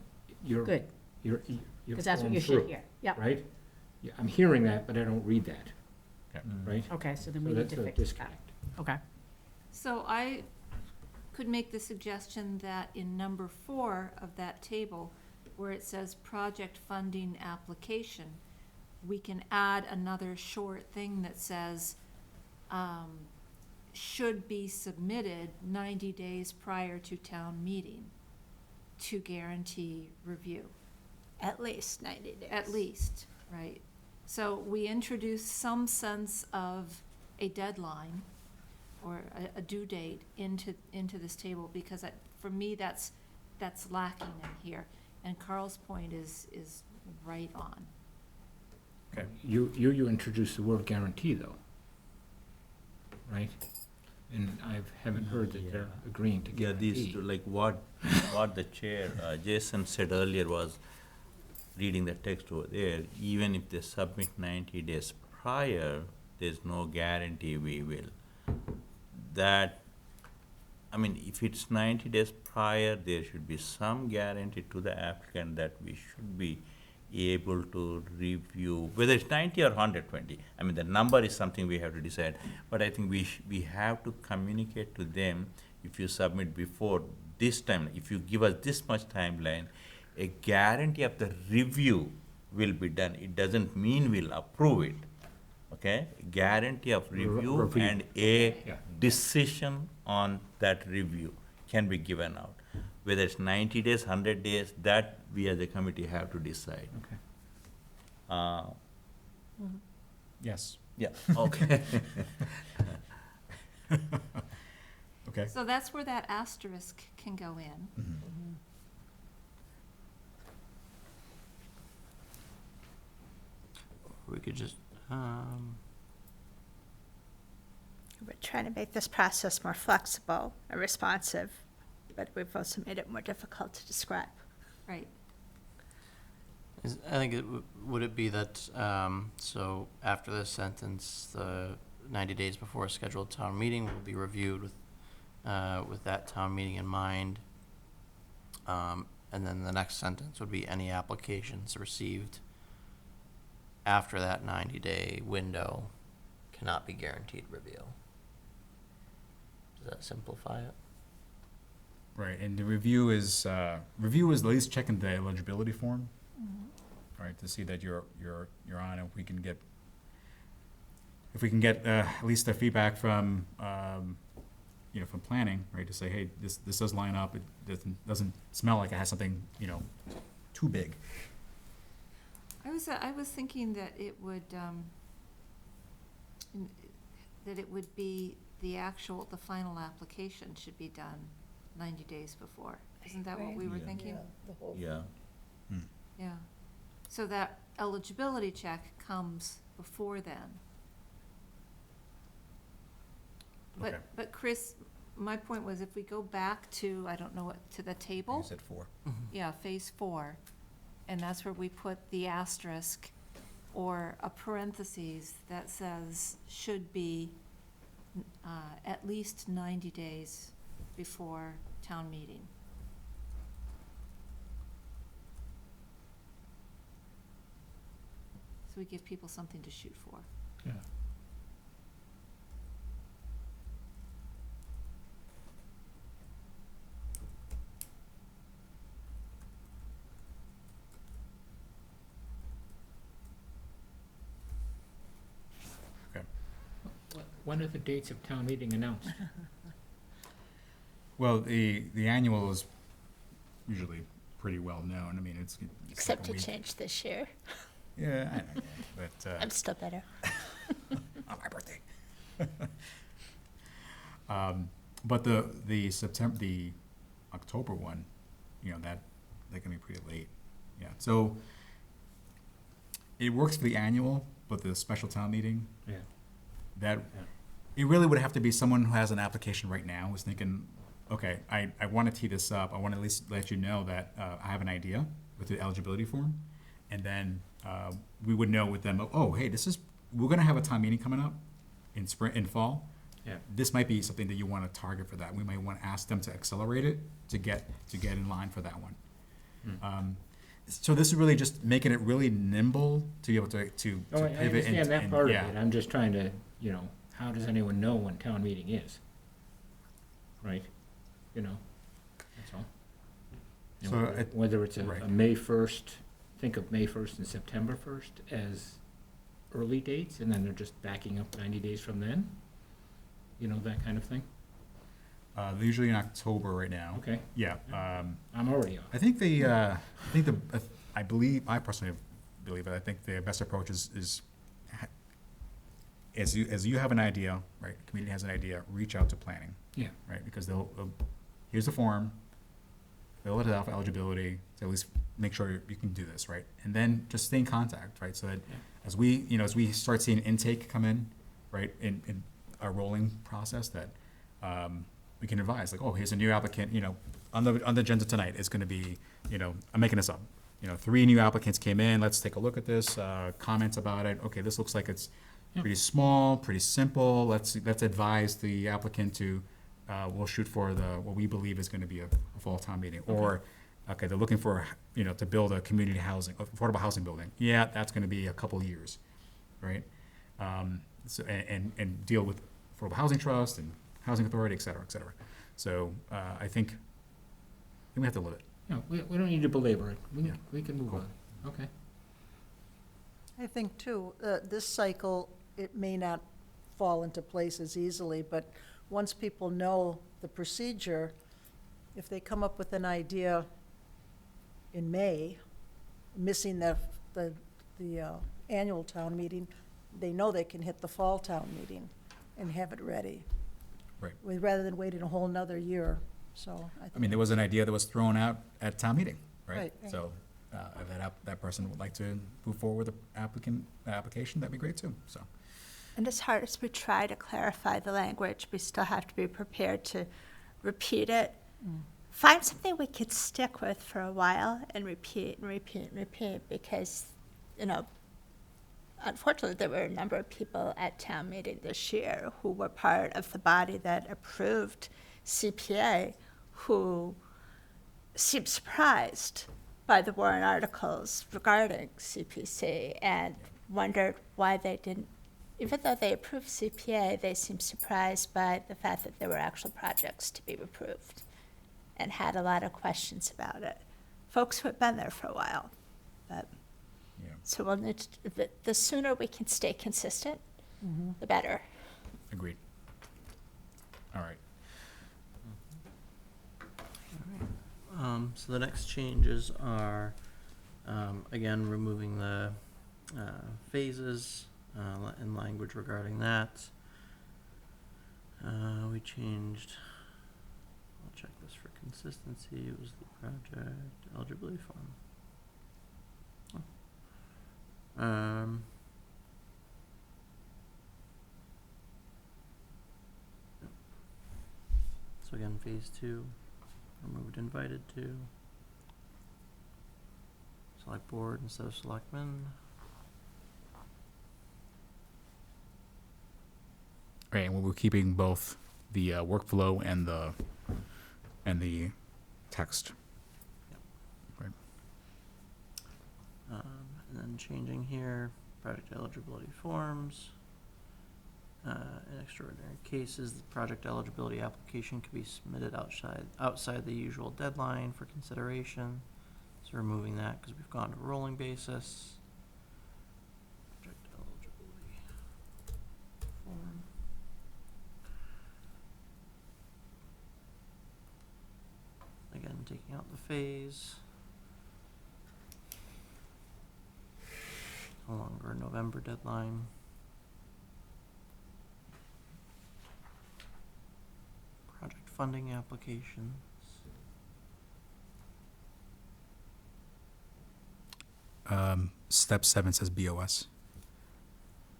your Good, your because that's what form you through, should hear. Yep, right? Yeah, I'm hearing that, but I don't read that, Okay. right? okay, so then So we need that's to a fix that. disconnect. Okay. So I could make the suggestion that in number 4 of that table, where it says project funding application, we can add another short thing that says, should be submitted 90 days prior to town meeting to guarantee review. At least 90 days. At least, right? So we introduce some sense of a deadline or a due date into this table, because for me, that's lacking in here. And Carl's point is right on. Okay. You introduced the word guarantee, though, right? And I haven't heard that they're agreeing to Yeah, guarantee. these two, like what the chair, Jason said earlier was, reading the text over there, even if they submit 90 days prior, there's no guarantee we will. If it's 90 days prior, there should be some guarantee to the applicant that we should be able to review, whether it's 90 or 120. I mean, the number is something we have to decide. But I think we have to communicate to them, if you submit before this time, if you give us this much timeline, a guarantee of the review will be done. It doesn't mean we'll approve it, okay? Guarantee of review Review. and a Yeah. decision on that review can be given out. Whether it's 90 days, 100 days, that we as a committee have to decide. Okay. Uh, Yes. Yeah, okay. Okay. So that's where that asterisk can go in. We could just, We're trying to make this process more flexible and responsive, but we've also made it more difficult to describe. Right. I think would it be that, so after this sentence, the 90 days before a scheduled town meeting will be reviewed with that town meeting in mind. And then the next sentence would be any applications received after that 90-day window cannot be guaranteed review. Does that simplify it? Right, and the review is at least checking the eligibility form, right, to see that you're on, if we can get at least the feedback from, from planning, right, to say, hey, this does line up, it doesn't smell like it has something, too big. I was thinking that it would, be the final application should be done 90 days before. Isn't that what we were Yeah. thinking? Yeah, Yeah. So that eligibility check comes before then. Okay. But Chris, my point was if we go back to, I don't know what, to the table? You said 4. Yeah, phase 4, and that's where we put the asterisk or a parentheses that says should be at least 90 days before town meeting. So we give people something to shoot for. Yeah. Okay. When are the dates of town meeting announced? Well, the annual is usually pretty well known, I mean, it's Except like to a week. change this year. Yeah, I know, but, I'm still better. on my birthday. But the October one, that can be pretty late. Yeah, so it works for the annual, but the special town meeting, Yeah. that, it really would have to be someone who has an application right now, who's thinking, okay, I want to tee this up, I want to at least let you know that I have an idea with the eligibility form, and then we would know with them, oh, hey, we're going to have a town meeting coming up in spring, in fall. Yeah. This might be something that you want to target for that. We might want to ask them to accelerate it to get in line for that one. So this is really just making it really nimble to be able to Oh, I pivot. understand that and- part of yeah. it, I'm just trying to, how does anyone know when town meeting is? Right, that's all. So Whether it's right. a May 1st, think of May 1st and September 1st as early dates, and then they're just backing up 90 days from then? That kind of thing? They're usually in October right now. Okay, Yeah. I'm already on. I personally believe that I think the best approach is as you have an idea, right? The community has an idea, reach out to planning, Yeah, right? Because they'll here's the form, fill it out for eligibility, to at least make sure you can do this, right? And then just stay in contact, right? So that Yeah. as we start seeing intake come in, right, in a rolling process, that we can advise, like, oh, here's a new applicant, on the agenda tonight is going to be, I'm making this up, 3 new applicants came in, let's take a look at this, comments about it, okay, this looks like it's Yeah. pretty small, pretty simple, let's advise the applicant to, we'll shoot for what we believe is going to be a fall town meeting, or Okay, they're looking for, to build a community housing, affordable housing building. Yeah, that's gonna be a couple years, right? So, and deal with affordable housing trust and housing authority, et cetera, et cetera. So, I think we have to live it. No, we don't need to belabor it. Yeah. We can move Cool. on. Okay. I think too, this cycle, it may not fall into place as easily, but once people know the procedure, if they come up with an idea in May, missing the annual town meeting, they know they can hit the fall town meeting and have it ready. Right. Rather than waiting a whole nother year, so I think. I mean, there was an idea that was thrown out at town meeting, right? Right. So, if that person would like to move forward with the application, that'd be great too, so. And as hard as we try to clarify the language, we still have to be prepared to repeat it. Find something we could stick with for a while and repeat and repeat and repeat, because, unfortunately, there were a number of people at town meeting this year who were part of the body that approved CPA who seemed surprised by the warrant articles regarding CPC and wondered why they didn't, even though they approved CPA, they seemed surprised by the fact that there were actual projects to be approved and had a lot of questions about it. Folks who had been there for a while, but. Yeah. So we'll need the sooner we can stay consistent, the better. Agreed. All right. So the next changes are, again, removing the phases and language regarding that. We changed, I'll check this for consistency, it was the project eligibility form. Yep. So again, phase 2, removed invited to. Select board instead of selectmen. Right, and we're keeping both the workflow and the text. Right. And then changing here, project eligibility forms. In extraordinary cases, the project eligibility application can be submitted outside the usual deadline for consideration. So removing that because we've gone to rolling basis. Project eligibility form. Again, taking out the phase. No longer a November deadline. Project funding applications. Step 7 says BOS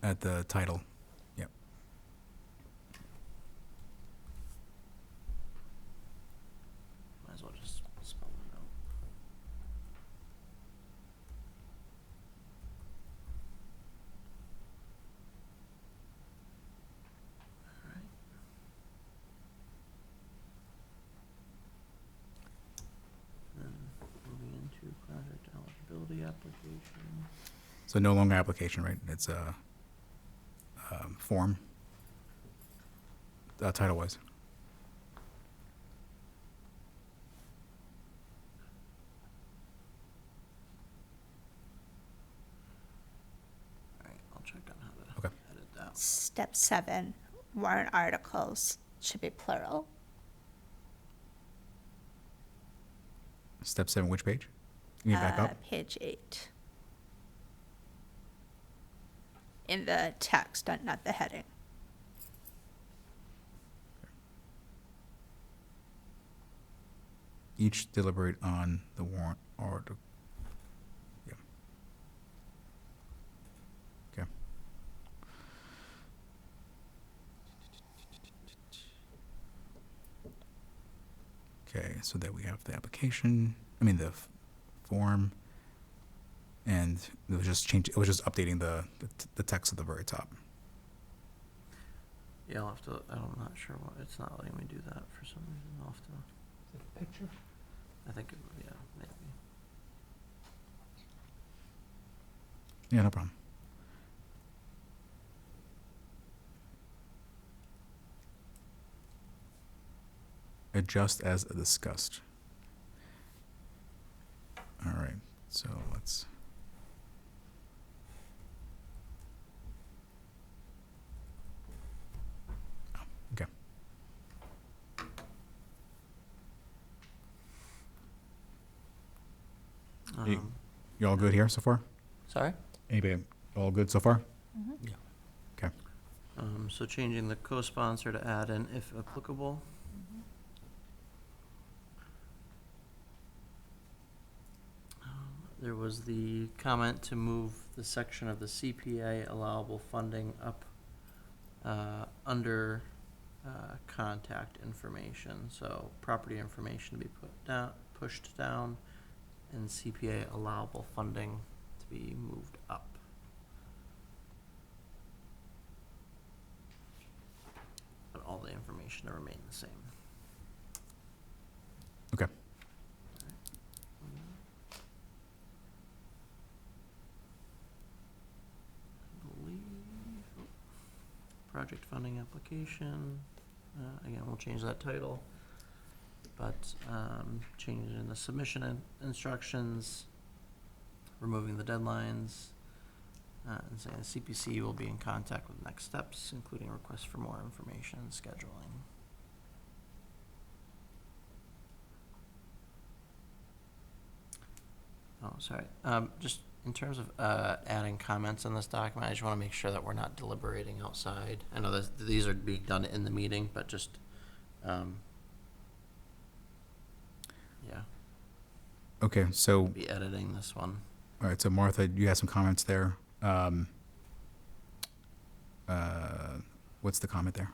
at the title. Yep. Might as well just spell it out. Alright. Then moving into project eligibility application. So no longer application, right? It's a form, title-wise. Alright, I'll check on how to Okay. edit that. Step 7, warrant articles should be plural. Step 7, which page? Can you back up? Page 8. In the text, not the heading. Each deliberate on the warrant article. Yeah. Okay. Okay, so that we have the application, the form, and it was just updating the text at the very top. Yeah, I'll have to, I'm not sure why, it's not letting me do that for some reason, I'll have to. Is that a picture? I think, yeah, maybe. Yeah, no problem. Adjust as discussed. All right, so let's. Oh, okay. You- Um, You all good here so far? Sorry? Anybody all good so far? Yeah. Okay. So changing the co-sponsor to add in if applicable. There was the comment to move the section of the CPA allowable funding up under contact information. So property information to be pushed down, and CPA allowable funding to be moved up. But all the information to remain the same. Okay. Believe, project funding application, again, we'll change that title, but, change it in the submission instructions, removing the deadlines, and saying the CPC will be in contact with next steps, including requests for more information and scheduling. Oh, sorry, just in terms of adding comments in this document, I just want to make sure that we're not deliberating outside. I know that these are being done in the meeting, but just, yeah, Okay, so, be editing this one. all right, so Martha, you had some comments there. What's the comment there?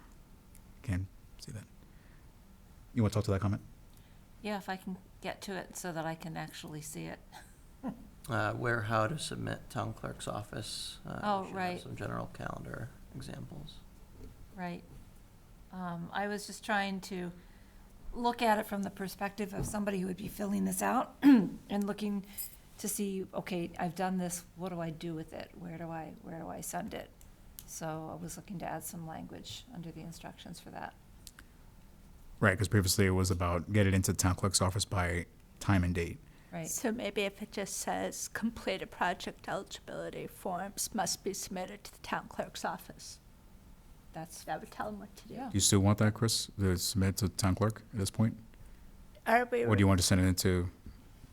Can't see that. You want to talk to that comment? Yeah, if I can get to it so that I can actually see it. Where, how to submit town clerk's office. Oh, should have right. Some general calendar examples. Right. I was just trying to look at it from the perspective of somebody who would be filling this out and looking to see, okay, I've done this, what do I do with it? Where do I send it? So I was looking to add some language under the instructions for that. Right, because previously it was about get it into the town clerk's office by time and date. Right. So maybe if it just says completed project eligibility forms must be submitted to the town clerk's office. That's, That would tell them what to do. yeah. Do you still want that, Chris, to submit to the town clerk at this point? Are we, Or do you want to send it into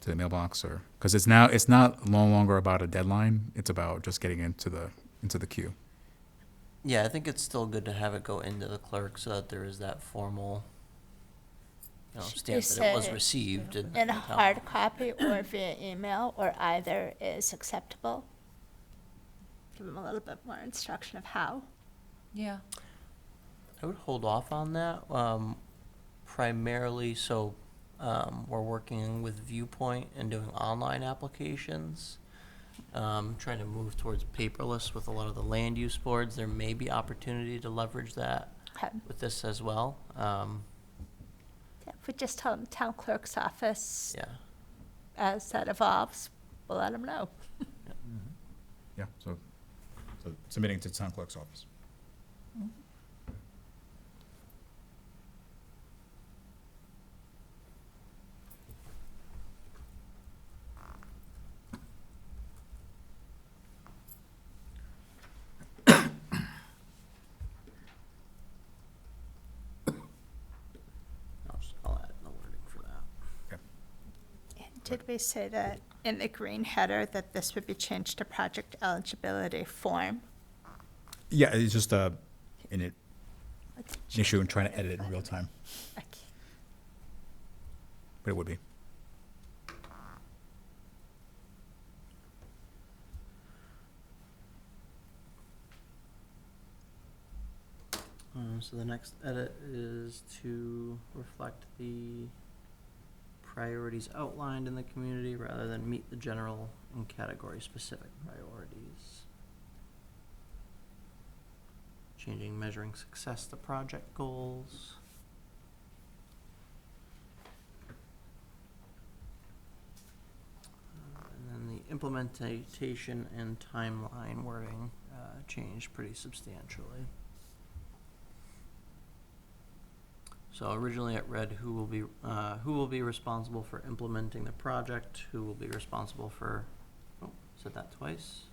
the mailbox, or, because it's not no longer about a deadline, it's about just getting into the queue. Yeah, I think it's still good to have it go into the clerk so that there is that formal, Should we stamp that it was say received. in a the town- hard copy or via email, or either is acceptable? Give them a little bit more instruction of how. Yeah. I would hold off on that, primarily so, we're working with Viewpoint and doing online applications. Trying to move towards paperless with a lot of the land use boards. There may be opportunity to leverage that Okay. with this as well. If we just tell them town clerk's office, Yeah. as that evolves, we'll let them know. Yeah, so submitting to the town clerk's office. I'll add in the wording for that. Did we say that in the green header that this would be changed to project eligibility form? Yeah, it's just an Let's issue in trying to edit it in real time, check. but it would be. So the next edit is to reflect the priorities outlined in the community rather than meet the general and category-specific priorities. Changing measuring success to project goals. implementation and timeline wording changed pretty substantially. So originally it read who will be responsible for implementing the project, who will be responsible for, oh, said that twice.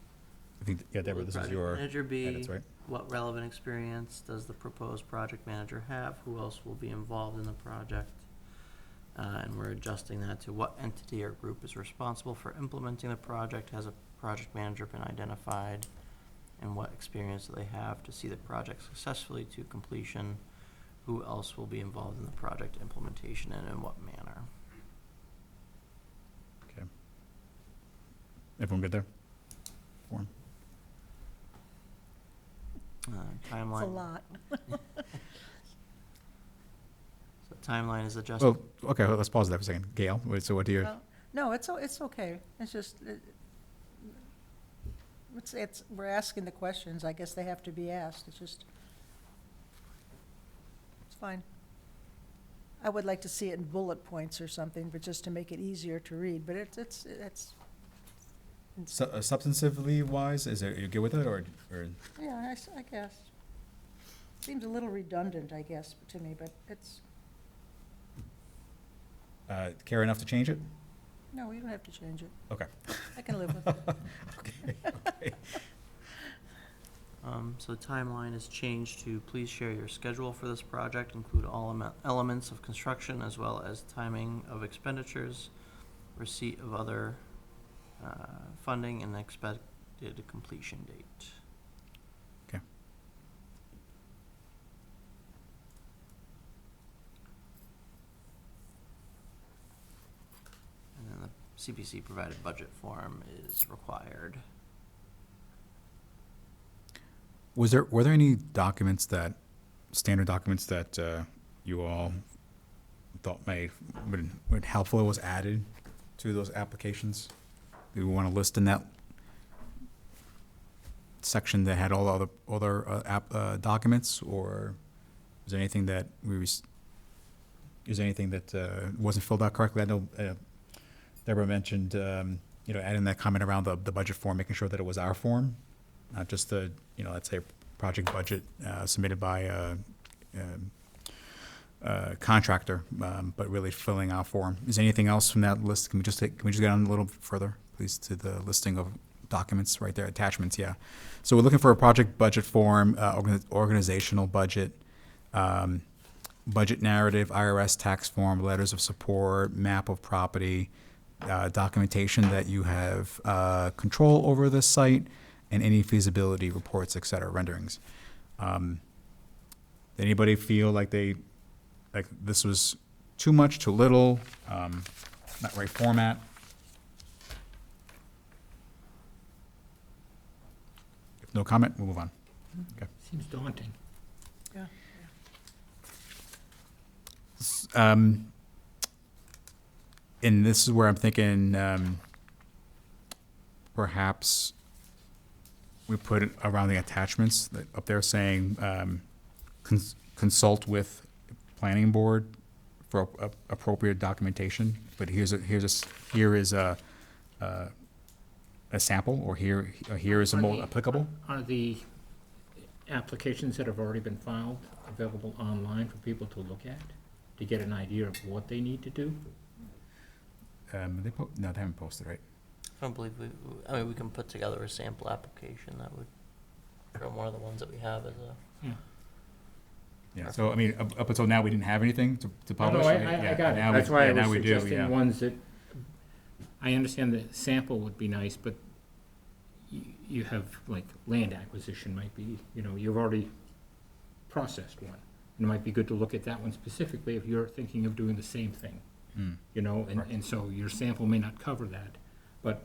I think, yeah, Deborah, Will the this is project your manager be, edits, right? what relevant experience does the proposed project manager have? Who else will be involved in the project? And we're adjusting that to what entity or group is responsible for implementing the project. Has a project manager been identified? And what experience do they have to see the project successfully to completion? Who else will be involved in the project implementation and in what manner? Okay. Everyone good there? Form. Timeline. It's a lot. So timeline is adjusted. Well, okay, well, let's pause there for a second. Gail, so what do you, Well, no, it's okay. It's just, we're asking the questions. I guess they have to be asked. It's just, it's fine. I would like to see it in bullet points or something, but just to make it easier to read, but it's substantively wise, are you good with it, or? yeah, I guess. Seems a little redundant, I guess, to me, but it's, Care enough to change it? no, you don't have to change it. Okay. I can live with it. Okay, okay. So timeline is changed to please share your schedule for this project, include all elements of construction as well as timing of expenditures, receipt of other funding, and expected completion date. Okay. And then the CPC provided budget form is required. Were there any documents standard documents that you all thought would helpful was added to those applications? Do we want to list in that section that had all the other documents, or is there anything that wasn't filled out correctly? I know Deborah mentioned adding that comment around the budget form, making sure that it was our form, not just the let's say project budget submitted by a contractor, but really filling out form. Is there anything else from that list? Can we just get on a little further, please, to the listing of documents right there, attachments? Yeah. So we're looking for a project budget form, organizational budget, budget narrative, IRS tax form, letters of support, map of property, documentation that you have control over the site, and any feasibility reports, et cetera, renderings. Anybody feel like this was too much, too little, not right format? If no comment, we'll move on. Okay. Seems daunting. Yeah. And this is where I'm thinking perhaps we put it around the attachments up there saying consult with planning board for appropriate documentation. But here is a sample, or here is a more applicable. Are the applications that have already been filed available online for people to look at, to get an idea of what they need to do? No, they haven't posted, right? I don't believe we can put together a sample application that would, from one of the ones that we have as a. Yeah, so I mean, up until now, we didn't have anything to publish. No, I Yeah, got it. now That's why I now was we do, suggesting yeah. ones that, I understand the sample would be nice, but you have, like, land acquisition might be, you've already processed one. And it might be good to look at that one specifically if you're thinking of doing the same thing, and so your sample may not cover that. But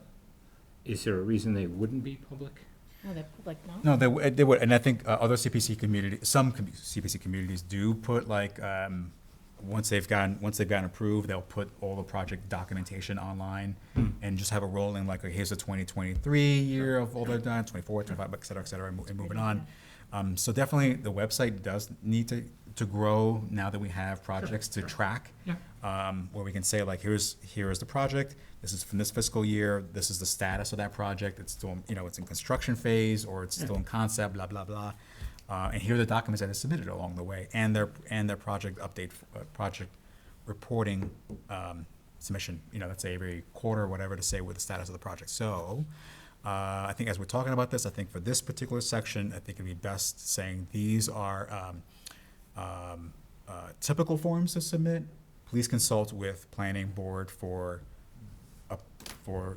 is there a reason they wouldn't be public? No, they're public, no? No, they would, and I think other CPC communities, some CPC communities do put once they've gotten approved, they'll put all the project documentation online and just have a rolling, here's the 2023 year of all they've done, 24, 25, et cetera, and moving on. So definitely the website does need to to grow now that we have projects to track. Yeah. Where we can say like, here is the project, this is from this fiscal year, this is the status of that project, it's still, it's in construction phase, or it's still in concept, blah, blah, blah. And here are the documents that are submitted along the way, and their project update, project reporting, submission, let's say every quarter or whatever, to say what the status of the project. So, I think as we're talking about this, I think for this particular section, I think it'd be best saying these are typical forms to submit. Please consult with planning board for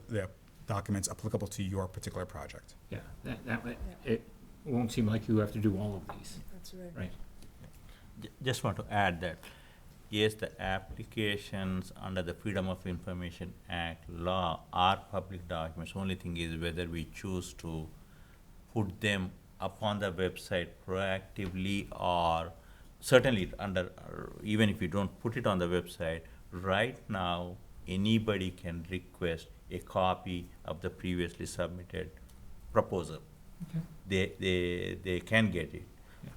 the documents applicable to your particular project. Yeah, that way, it won't seem like you have to do all of these, That's right. right? Just want to add that, yes, the applications under the Freedom of Information Act law are public documents. Only thing is whether we choose to put them up on the website proactively, or certainly even if you don't put it on the website, right now, anybody can request a copy of the previously submitted proposal. Okay. They can get it. Yeah.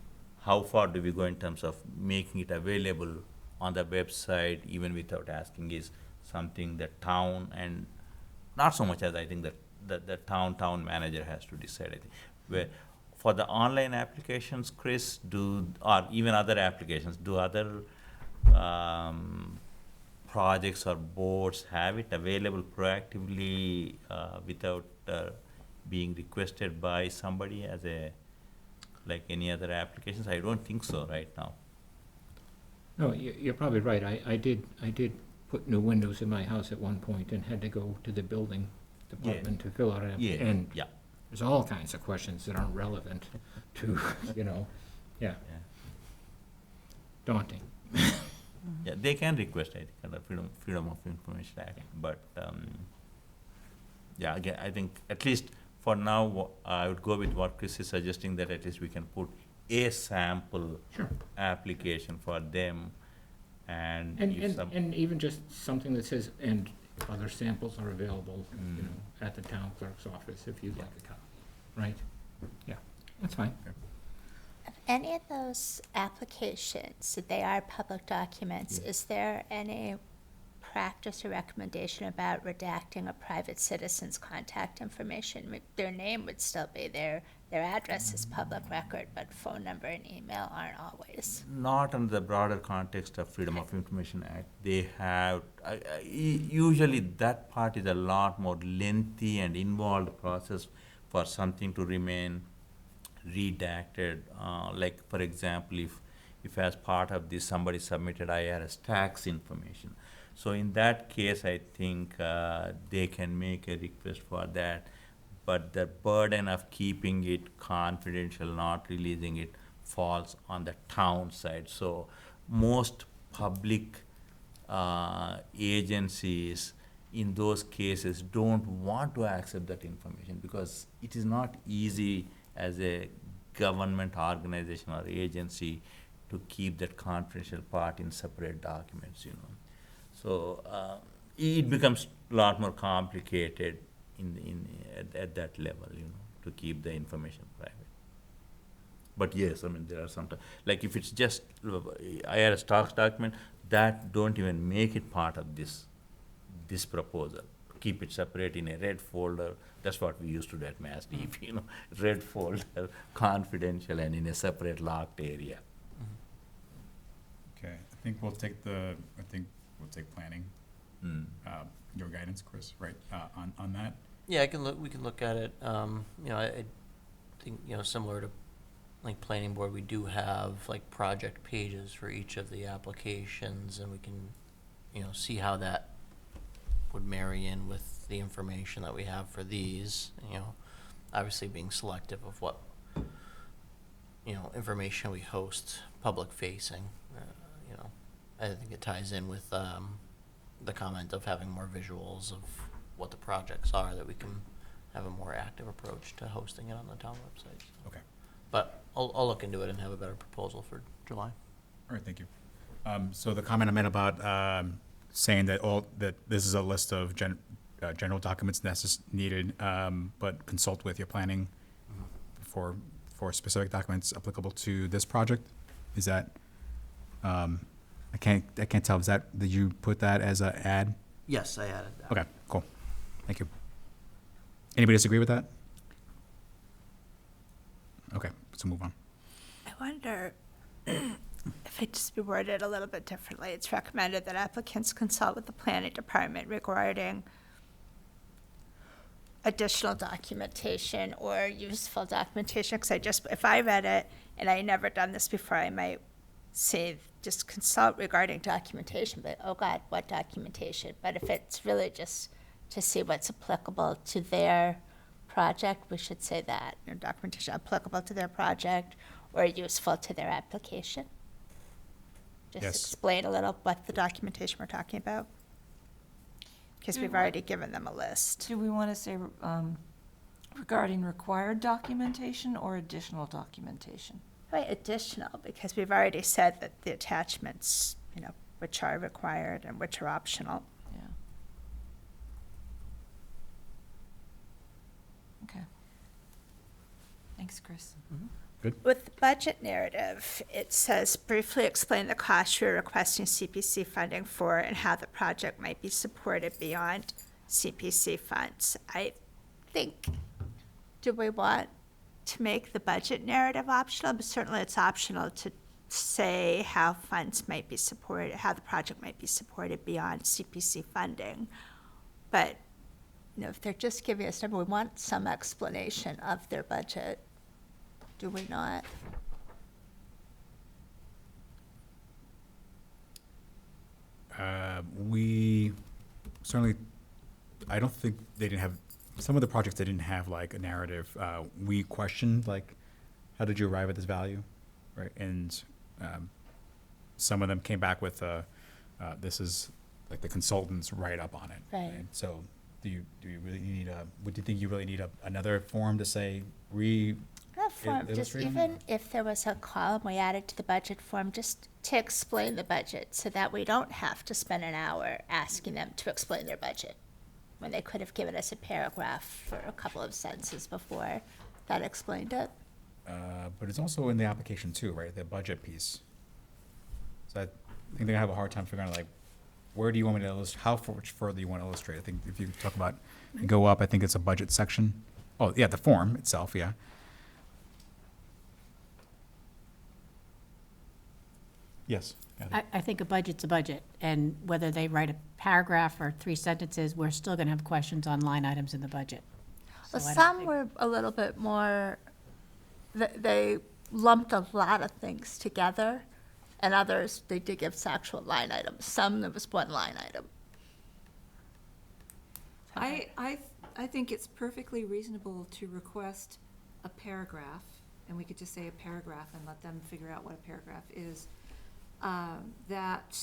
How far do we go in terms of making it available on the website, even without asking, is something the town, and not so much as I think that the town manager has to decide. I think where for the online applications, Chris, or even other applications, do other projects or boards have it available proactively without being requested by somebody as like any other applications? I don't think so right now. No, you're probably right. I did put new windows in my house at one point and had to go to the building department to fill out an Yeah, and yeah. there's all kinds of questions that aren't relevant to, yeah, daunting. Yeah, they can request, I think, under Freedom of Information Act, but, yeah, again, I think at least for now, I would go with what Chris is suggesting, that at least we can put a sample Sure. application for them, and And, if and, some, and even just something that says, and other samples are available, at the town clerk's office if you'd like a copy, right? Yeah, that's fine. Of any of those applications, if they are public documents, is there any practice or recommendation about redacting a private citizen's contact information? Their name would still be there, their address is public record, but phone number and email aren't always. not in the broader context of Freedom of Information Act, they have, usually that part is a lot more lengthy and involved process for something to remain redacted. Like, for example, if as part of this, somebody submitted IRS tax information. So in that case, I think they can make a request for that, but the burden of keeping it confidential, not releasing it, falls on the town side. So most public agencies in those cases don't want to accept that information, because it is not easy as a government organization or agency to keep that confidential part in separate documents, So it becomes a lot more complicated at that level, to keep the information private. But yes, I mean, there are some, like if it's just IRS tax document, that don't even make it part of this proposal. Keep it separate in a red folder. That's what we used to do at Mass DEP, red folder, confidential, and in a separate locked area. Okay, I think we'll take planning, your guidance, Chris, right, on that? Yeah, we can look at it. I think, similar to like planning board, we do have like project pages for each of the applications, and we can, see how that would marry in with the information that we have for these, obviously being selective of what, information we host public facing. I think it ties in with the comment of having more visuals of what the projects are, that we can have a more active approach to hosting it on the town website. So. Okay, But I'll look into it and have a better proposal for July. all right, thank you. So the comment I made about saying that this is a list of general documents needed, but consult with your planning for specific documents applicable to this project, is that I can't tell, did you put that as a ad? Yes, I added that. Okay, cool. Thank you. Anybody disagree with that? Okay, so move on. I wonder if it just be worded a little bit differently. It's recommended that applicants consult with the planning department regarding additional documentation or useful documentation, because if I read it, and I never done this before, I might say, just consult regarding documentation, but, oh God, what documentation? But if it's really just to see what's applicable to their project, we should say that, documentation applicable to their project or useful to their application. Just Yes. explain a little what the documentation we're talking about. Because we've already given them a list. Do we want to say regarding required documentation or additional documentation? Right, additional, because we've already said that the attachments, which are required and which are optional. Yeah. Okay. Thanks, Chris. With the budget narrative, it says briefly explain the cost you're requesting CPC funding for and how the project might be supported beyond CPC funds. I think, do we want to make the budget narrative optional? But certainly it's optional to say how funds might be supported, how the project might be supported beyond CPC funding. But, if they're just giving us number, we want some explanation of their budget. Do we not? We certainly, I don't think they didn't have, some of the projects they didn't have like a narrative. We questioned like, how did you arrive at this value, right? And some of them came back with, this is like the consultant's write-up on it. Right. And so do you really need would you think you really need another form to say That form, just illustrate on even if there was a column we added to the budget form, just to explain the budget, so that we don't have to spend an hour asking them to explain their budget, when they could have given us a paragraph for a couple of sentences before that explained it. But it's also in the application too, right? The budget piece. So I think they're gonna have a hard time figuring out like, where do you want me to illustrate, how much further you want to illustrate? I think if you talk about, go up, I think it's a budget section. Oh, yeah, the form itself, yeah. Yes. Kathy. I think a budget's a budget, and whether they write a paragraph or 3 sentences, we're still gonna have questions on line items in the budget. Well, So I don't some think- were a little bit more, they lumped a lot of things together, and others, they did give us actual line items. Some, there was one line item. I think it's perfectly reasonable to request a paragraph, and we could just say a paragraph and let them figure out what a paragraph is, that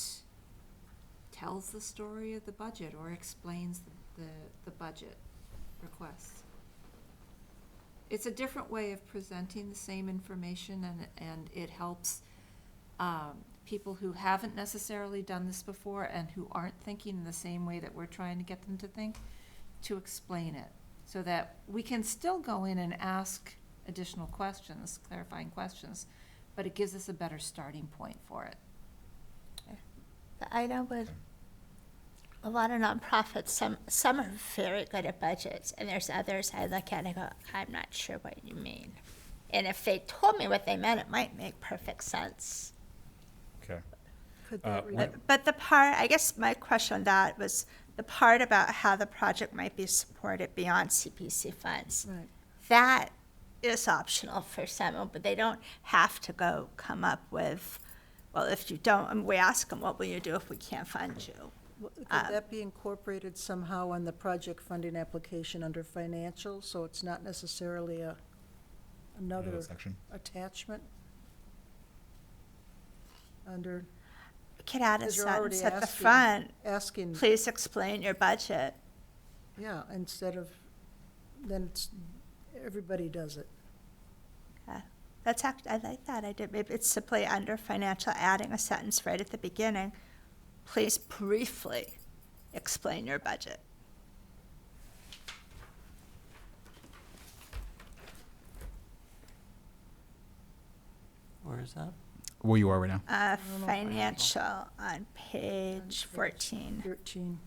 tells the story of the budget or explains the budget requests. It's a different way of presenting the same information, and it helps people who haven't necessarily done this before and who aren't thinking in the same way that we're trying to get them to think, to explain it, so that we can still go in and ask additional questions, clarifying questions, but it gives us a better starting point for it. I know with a lot of nonprofits, some are very good at budgets, and there's others I look at and I go, I'm not sure what you mean. And if they told me what they meant, it might make perfect sense. Okay. Could that But the part, I guess my question on that was the part about how the project might be supported beyond CPC funds. Right. That is optional for some, but they don't have to come up with, well, if you don't, and we ask them, what will you do if we can't fund you? Could that be incorporated somehow on the project funding application under financial, so it's not necessarily another Another section. attachment? Under, Could add a Because you're already sentence at the asking- front, asking, please explain your budget. yeah, instead of, then it's, everybody does it. That's I like that. Maybe it's simply under financial, adding a sentence right at the beginning. Please briefly explain your budget. Where is that? where you are right now. Financial on page 14. 13.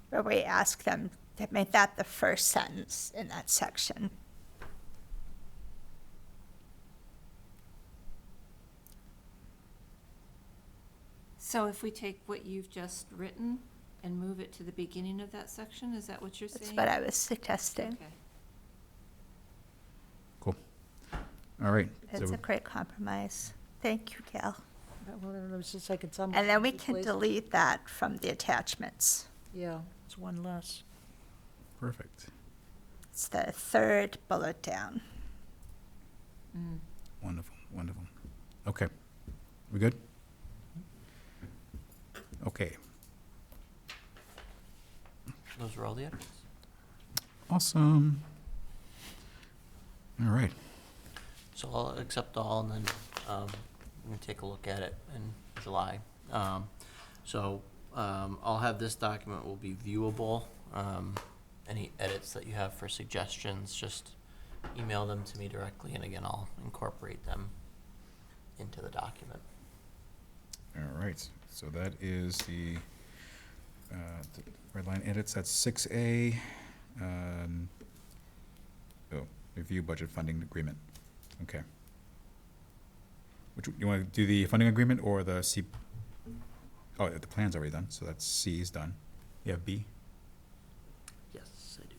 Where we ask them to make that the first sentence in that section. So if we take what you've just written and move it to the beginning of that section, is that what you're saying? That's what I was suggesting. Okay. Cool. All right. It's So a great compromise. Thank you, Gail. Well, it was just like it's almost. And then we can replaced- delete that from the attachments. Yeah, it's one less. perfect. It's the third bullet down. Mm. Wonderful, wonderful. Okay. We good? Okay. Those are all the edits. Awesome. All right. So I'll accept all, and then we can take a look at it in July. I'll have this document will be viewable. Any edits that you have for suggestions, just email them to me directly, and again, I'll incorporate them into the document. All right. So that is the red line edits. That's 6A. Review budget funding agreement. Okay. Which, you want to do the funding agreement or the C? Oh, the plan's already done, so that's C is done. You have B? Yes, I do.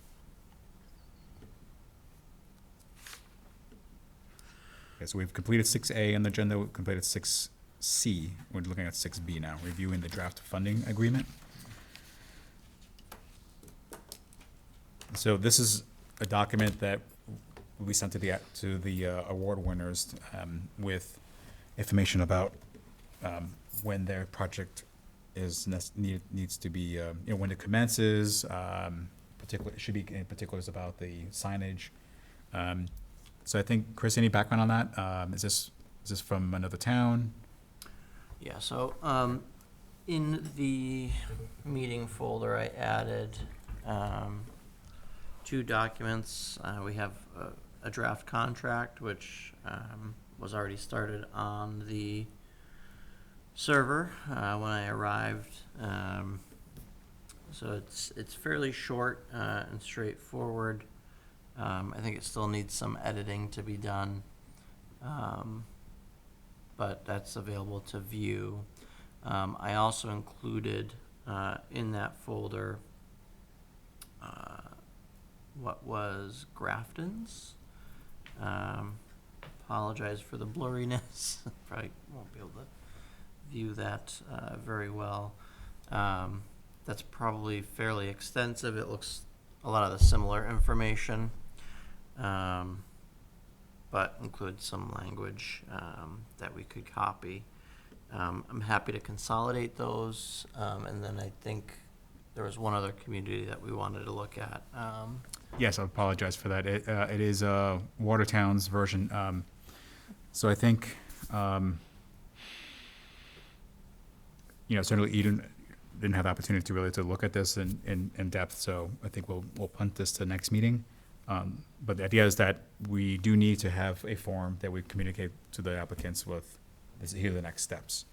Okay, so we've completed 6A on the agenda, we've completed 6C. We're looking at 6B now, reviewing the draft funding agreement. So this is a document that will be sent to the award winners with information about when their project is needs to be, when it commences. Should be in particulars about the signage. So I think, Chris, any background on that? Is this from another town? Yeah, so in the meeting folder, I added 2 documents. We have a draft contract, which was already started on the server when I arrived. So it's fairly short and straightforward. I think it still needs some editing to be done, but that's available to view. I also included in that folder what was Grafton's. Apologize for the blurriness. Probably won't be able to view that very well. That's probably fairly extensive. It looks a lot of the similar information, but includes some language that we could copy. I'm happy to consolidate those, and then I think there was one other community that we wanted to look at. Yes, I apologize for that. It is Watertown's version. So I think, certainly Eden didn't have the opportunity to really to look at this in depth, so I think we'll punt this to next meeting. But the idea is that we do need to have a form that we communicate to the applicants with, here are the next steps,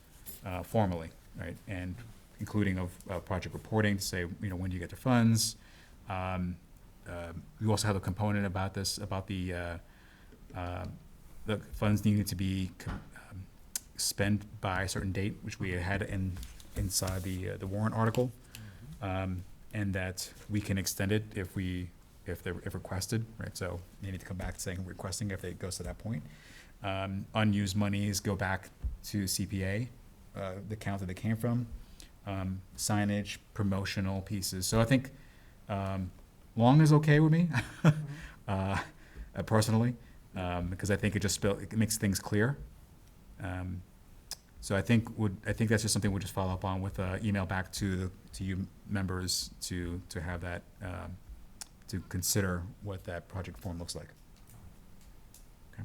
formally, right? And including of project reporting to say, when do you get the funds? We also have a component about this, about the funds needing to be spent by a certain date, which we had inside the warrant article, and that we can extend it if requested, right? So they need to come back saying requesting if it goes to that point. Unused monies go back to CPA, the account that they came from. Signage, promotional pieces. So I think long is okay with me, personally, because I think it makes things clear. So I think that's just something we'll just follow up on with email back to you members to have that to consider what that project form looks like. Okay.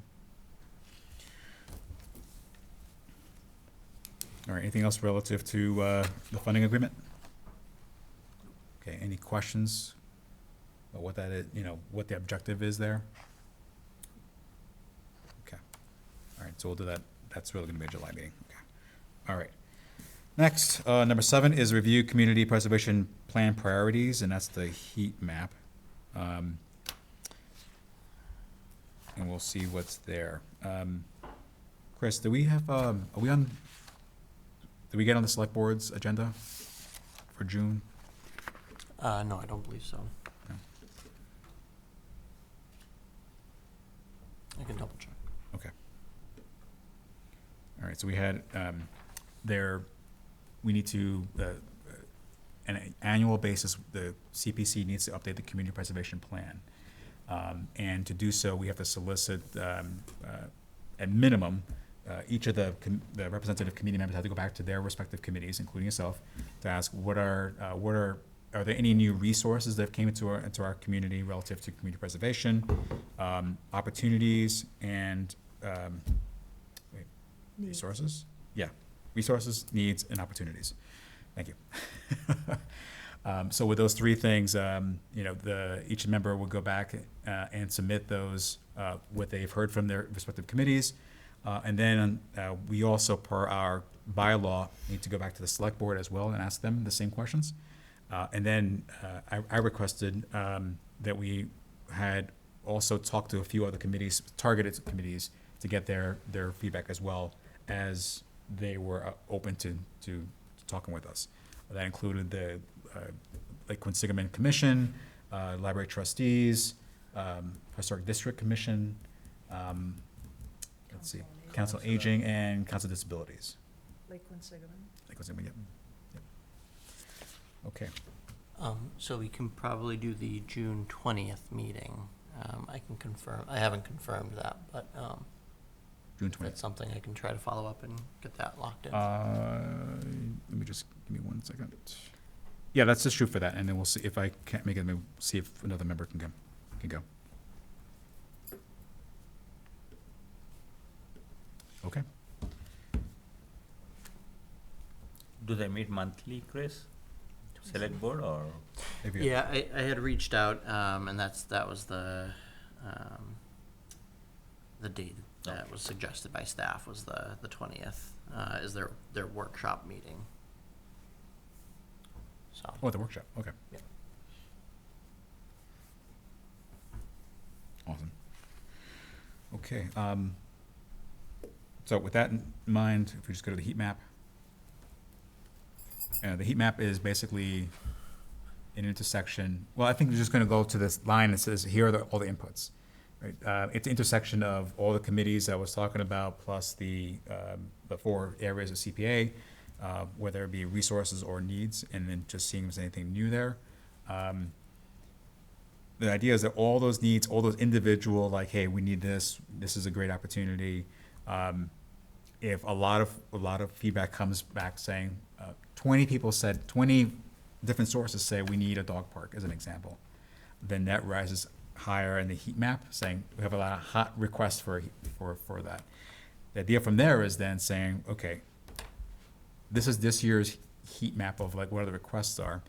All right. Anything else relative to the funding agreement? Okay. Any questions about what that is? What the objective is there? So we'll do that. That's really gonna be a July meeting. Okay. All right. Next, number 7 is review community preservation plan priorities, and that's the heat map. And we'll see what's there. Chris, do we have, did we get on the select board's agenda for June? No, I don't believe so. No. I can double check. Okay. All right, so we had, we need to, on an annual basis, the CPC needs to update the community preservation plan. And to do so, we have to solicit, at minimum, each of the representative committee members have to go back to their respective committees, including yourself, to ask are there any new resources that have came into our community relative to community preservation, opportunities, and, resources? Yeah, resources, needs, and opportunities. Thank you. So with those 3 things, each member will go back and submit those, what they've heard from their respective committees. And then we also, per our bylaw, need to go back to the select board as well and ask them the same questions. And then I requested that we had also talked to a few other committees, targeted committees, to get their feedback as well, as they were open to talking with us. That included the Lake Quinsigamon Commission, Library Trustees, Historic District Commission, let's see, Council on Aging, and Council of Disabilities. Lake Quinsigamon. Lake Quinsigamon, yep. Okay. So we can probably do the June 20th meeting. I can confirm, I haven't confirmed that, but June 20th. that's something I can try to follow up and get that locked in. Let me just, give me 1 second. Yeah, let's just shoot for that, and then we'll see if I can't make it, maybe see if another member can go. Okay. Do they meet monthly, Chris? Select board or? If you- Yeah, I had reached out, and that was the date that was suggested by staff was the 20th, is their workshop meeting. So, Oh, at the workshop, okay. Yeah. Awesome. Okay, so with that in mind, if we just go to the heat map. The heat map is basically an intersection, well, I think we're just gonna go to this line that says, here are all the inputs. Right? It's the intersection of all the committees I was talking about, plus the 4 areas of CPA, whether it be resources or needs, and then just seeing if there's anything new there. The idea is that all those needs, all those individual, like, hey, we need this is a great opportunity. If a lot of feedback comes back saying, 20 different sources say we need a dog park, as an example, then that rises higher in the heat map, saying we have a lot of hot requests for that. The idea from there is then saying, okay, this is this year's heat map of like what the requests are.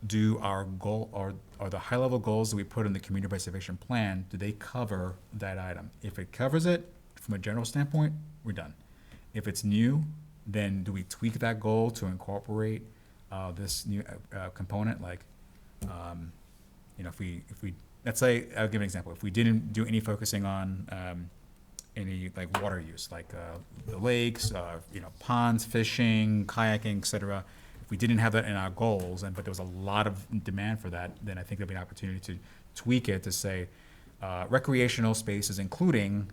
Do our goal or the high level goals that we put in the community preservation plan, do they cover that item? If it covers it from a general standpoint, we're done. If it's new, then do we tweak that goal to incorporate this new component? Like, if we let's say, I'll give an example. If we didn't do any focusing on any like water use, like the lakes, ponds, fishing, kayaking, etc. If we didn't have that in our goals, but there was a lot of demand for that, then I think there'd be an opportunity to tweak it to say recreational spaces, including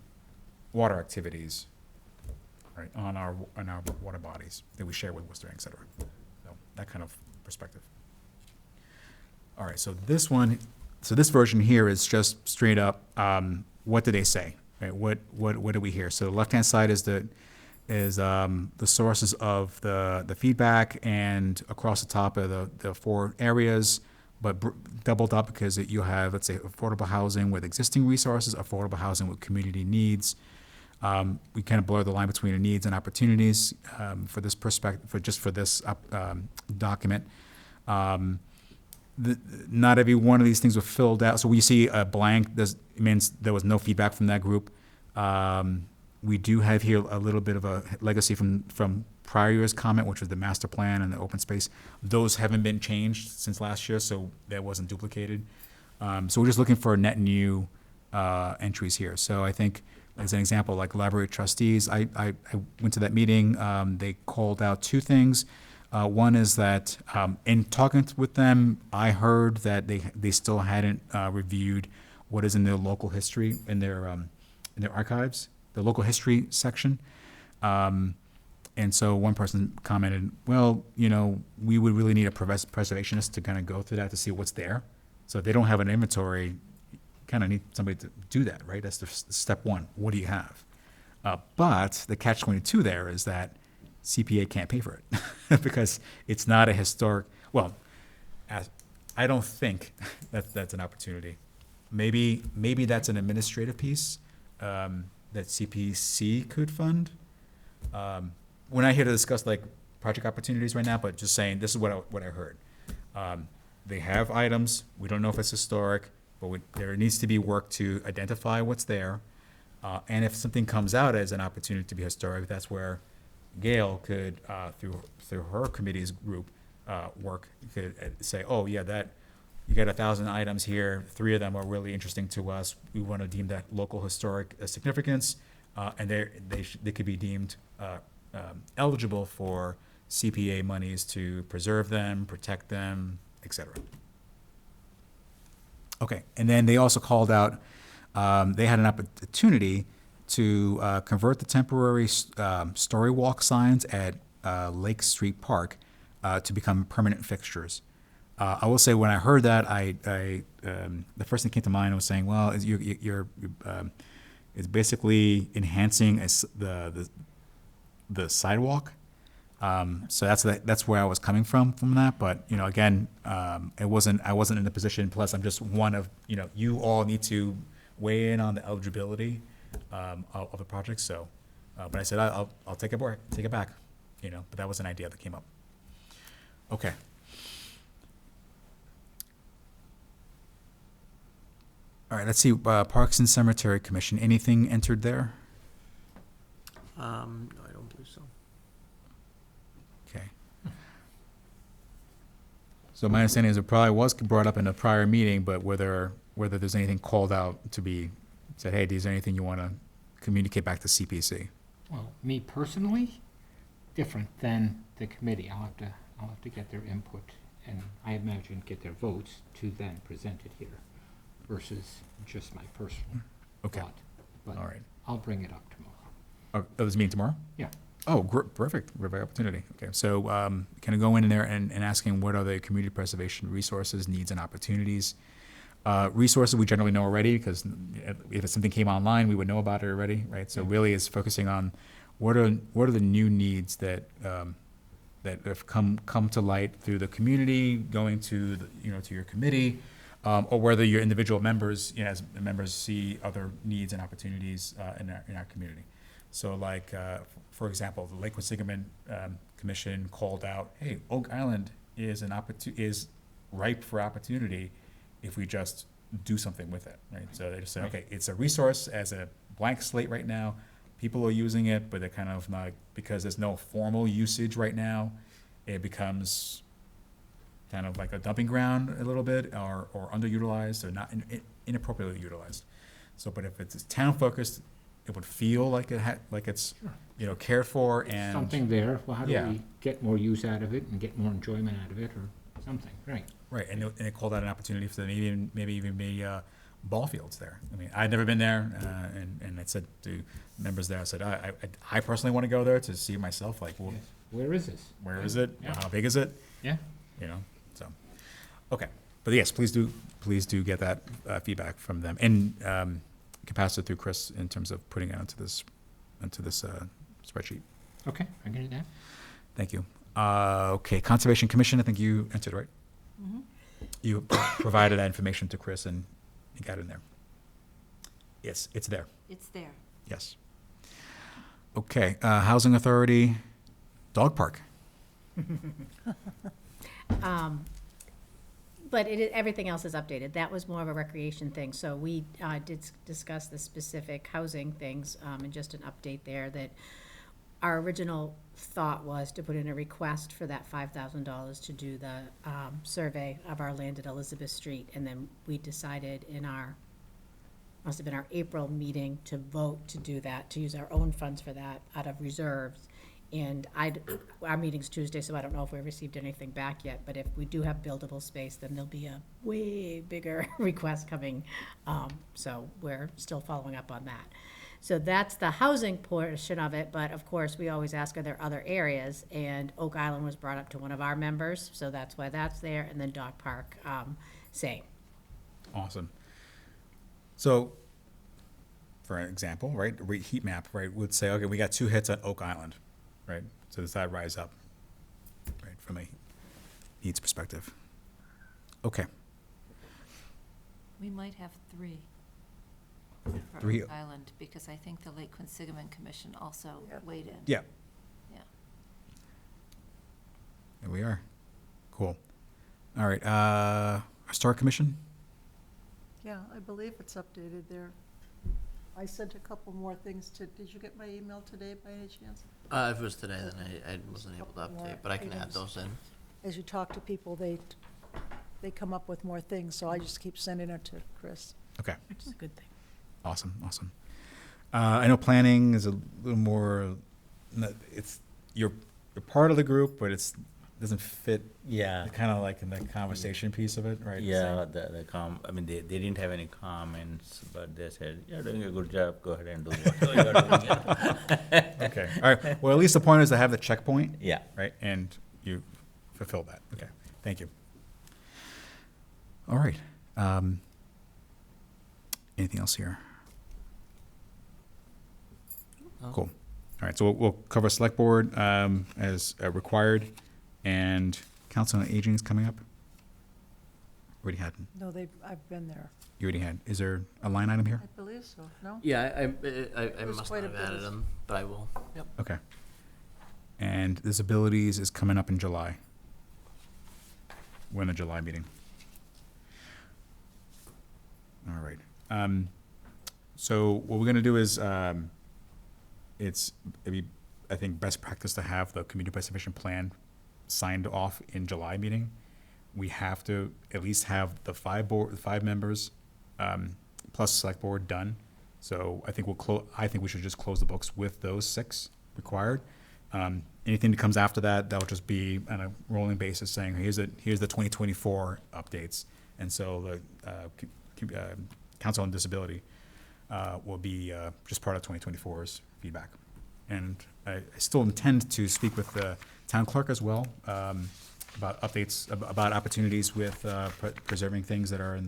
water activities, right, on our water bodies that we share with Worcester, etc. So that kind of perspective. All right, so this version here is just straight up, what do they say? Right, what do we hear? So the left-hand side is the sources of the feedback, and across the top are the 4 areas, but doubled up because you have, let's say, affordable housing with existing resources, affordable housing with community needs. We kind of blur the line between the needs and opportunities for this perspective, for this document. Not every one of these things were filled out. So we see a blank, it means there was no feedback from that group. We do have here a little bit of a legacy from prior year's comment, which was the master plan and the open space. Those haven't been changed since last year, so that wasn't duplicated. So we're just looking for net new entries here. So I think, as an example, like library trustees, I went to that meeting. They called out two things. One is that in talking with them, I heard that they still hadn't reviewed what is in their local history in their archives, the local history section. And so one person commented, well, we would really need a preservationist to kind of go through that to see what's there. So if they don't have an inventory, kind of need somebody to do that, right? That's the step one. What do you have? But the catch-22 there is that CPA can't pay for it because it's not a historic. Well, I don't think that's an opportunity. Maybe that's an administrative piece that CPC could fund. We're not here to discuss like project opportunities right now, but just saying this is what I heard. They have items. We don't know if it's historic, but there needs to be work to identify what's there. And if something comes out as an opportunity to be historic, that's where Gail could, through her committee's group work, could say, oh yeah, that you got 1,000 items here. 3 of them are really interesting to us. We want to deem that local historic significance, and they could be deemed eligible for CPA monies to preserve them, protect them, etc. Okay, and then they also called out, they had an opportunity to convert the temporary story walk signs at Lake Street Park to become permanent fixtures. I will say when I heard that, the first thing that came to mind was saying, well, it's basically enhancing the sidewalk. So that's where I was coming from that. But again, I wasn't in the position. Plus, I'm just one of you all need to weigh in on the eligibility of the project. So, but I said I'll take it back. But that was an idea that came up. Okay. All right. Let's see. Parks and Cemetery Commission. Anything entered there? No, I don't believe so. Okay. So my understanding is it probably was brought up in a prior meeting, but whether there's anything called out to be said, hey, is there anything you want to communicate back to CPC? Well, me personally, different than the committee. I'll have to get their input, and I imagine get their votes to then present it here, versus just my personal Okay. thought. But All right. I'll bring it up tomorrow. Oh, this meeting tomorrow? Yeah. Oh, perfect. Great opportunity. Okay, so kind of go in there and asking what are the community preservation resources, needs, and opportunities. Resources we generally know already because if something came online, we would know about it already, right? So really, it's focusing on what are the new needs that that have come to light through the community, going to to your committee, or whether your individual members, as members, see other needs and opportunities in our community. So, like for example, the Lake Wasagamon Commission called out, "Hey, Oak Island is ripe for opportunity if we just do something with it." Right. So they just say, "Okay, it's a resource as a blank slate right now. People are using it, but they're kind of not because there's no formal usage right now. It becomes kind of like a dumping ground a little bit, or underutilized, or not inappropriately utilized. So, but if it's town focused, it would feel like it's cared for and Something there, well, how do Yeah. we get more use out of it and get more enjoyment out of it, or something, right? right. And it called out an opportunity for them maybe even be ball fields there. I mean, I'd never been there, and I said to members there, I said I personally want to go there to see myself. Like, well, Yes. Where is this? where is it? Yeah. How big is it? Yeah. So, okay. But yes, please do get that feedback from them, and can pass it through Chris in terms of putting it into this spreadsheet. Okay, I can do that. Thank you. Okay, Conservation Commission, I think you entered, right? Mm-hmm. You provided that information to Chris and you got it in there. Yes, it's there. It's there. Yes. Okay, Housing Authority, Dog Park. But everything else is updated. That was more of a recreation thing. So we did discuss the specific housing things, and just an update there that our original thought was to put in a request for that $5,000 to do the survey of our land at Elizabeth Street. And then we decided must have been our April meeting, to vote to do that, to use our own funds for that out of reserves. And our meeting's Tuesday, so I don't know if we received anything back yet, but if we do have buildable space, then there'll be a way bigger request coming. So we're still following up on that. So that's the housing portion of it, but of course, we always ask, are there other areas? And Oak Island was brought up to one of our members, so that's why that's there, and then Dog Park, same. Awesome. So, for an example, right, a heat map, right, would say, okay, we got 2 hits at Oak Island, right? So does that rise up, right, from a needs perspective? Okay. We might have 3. For 3. Oak Island, because I think the Lake Quinsigamon Commission also weighed in. Yeah. Yeah. There we are. Cool. All right. Historic Commission? Yeah, I believe it's updated there. I sent a couple more things did you get my email today by any chance? If it was today, then I wasn't able to Couple more update, but I can add items. those in. As you talk to people, they come up with more things, so I just keep sending it to Chris. Okay. Which is a good thing. Awesome. I know planning is a little more, you're part of the group, but doesn't fit Yeah. kind of like in the conversation piece of it, right? Yeah, I mean, they didn't have any comments, but they said, you're doing a good job, go ahead and do whatever you're doing. Okay. All right. Well, at least the point is to have the checkpoint, Yeah. right? And you fulfill that. Okay. Thank you. All right. Anything else here? No. Cool. All right. So we'll cover select board as required, and council on aging is coming up. Already had. No, I've been there. You already had. Is there a line item here? I believe so, no? Yeah, I was must quite not a have bit added of- them, but I will. Yep. Okay. And disabilities is coming up in July. When the July meeting. All right. So what we're gonna do is, it'd be, I think, best practice to have the community participation plan signed off in July meeting. We have to at least have the 5 members, plus select board done. So I think I think we should just close the books with those 6 required. Anything that comes after that, that'll just be on a rolling basis saying, here's the 2024 updates. And so the Council on Disability will be just part of 2024's feedback. And I still intend to speak with the town clerk as well about updates, about opportunities with preserving things that are in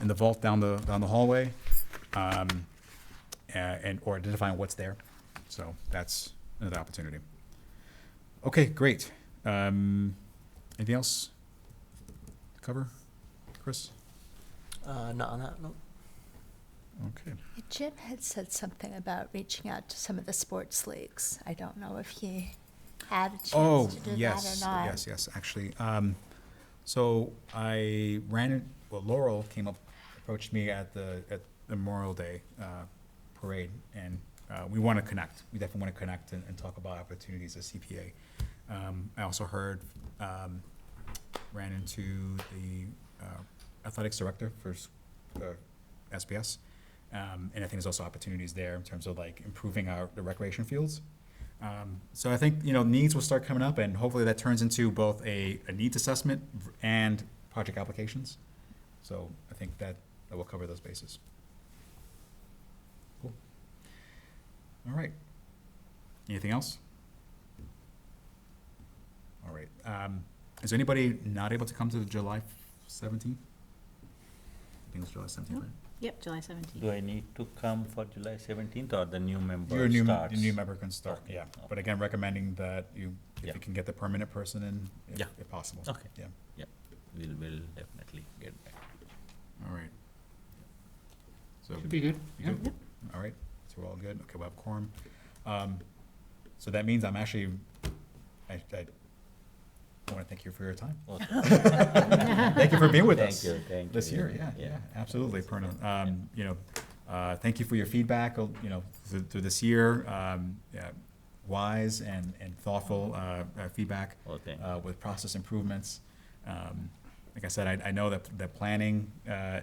the vault down the hallway, and or identifying what's there. So that's another opportunity. Okay, great. Anything else to cover, Chris? Not on that, no. Okay. Jim had said something about reaching out to some of the sports leagues. I don't know if he had a Oh, chance to do yes, that or not. yes, actually. So I Laurel approached me at the Memorial Day parade, and we want to connect. We definitely want to connect and talk about opportunities as CPA. I also ran into the athletics director for SPS. And I think there's also opportunities there in terms of like improving the recreation fields. So I think, needs will start coming up, and hopefully that turns into both a needs assessment and project applications. So I think that will cover those bases. Cool. All right. Anything else? All right. Is anybody not able to come to the July 17th? I think it's July 17th, Nope. right? Yep, July 17th. Do I need to come for July 17th or the new member Your new starts? member can start, Okay. yeah. But again, recommending that if Yeah. you can get the permanent person in, Yeah. if possible. Okay. Yeah, We'll definitely get back. all right. So, Should be good. you good? All right, so we're all good? Okay, we'll have quorum. So that means I'm actually, I want to thank you for your time. Well, Thank you for being with Thank us you, thank this you. year. Yeah, Yeah. yeah, absolutely, Perna. Thank you for your feedback. Through this year, yeah, wise and thoughtful feedback Well, thank with process improvements. Like I said, I know that the planning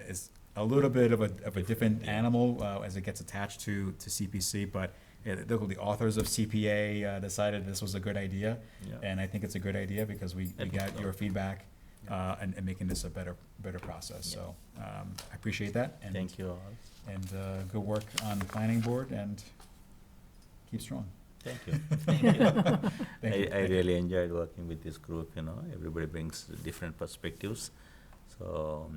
is a little bit of a different animal as it gets attached to CPC, but yeah, the authors of CPA decided this was a good idea, Yeah. and I think it's a good idea because we think got so. your feedback and making this a better process. So I appreciate that. And, Thank you all. And good work on the planning board, and keep strong. Thank you. Thank you. I really enjoyed working with this group, everybody brings different perspectives. So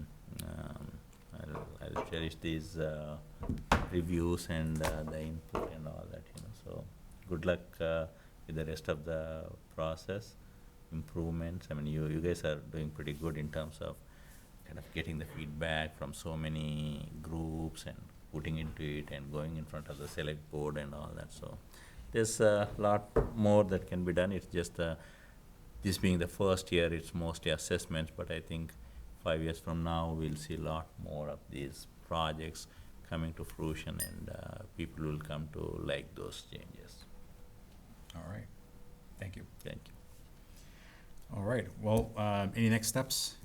I'll cherish these reviews and the input and all that, So good luck with the rest of the process, improvements. I mean, you guys are doing pretty good in terms of kind of getting the feedback from so many groups and putting into it and going in front of the select board and all that. So there's a lot more that can be done. It's just this being the first year, it's mostly assessments, but I think 5 years from now, we'll see a lot more of these projects coming to fruition, and people will come to like those changes. All right. Thank you. Thank you. All right. Well, any next steps?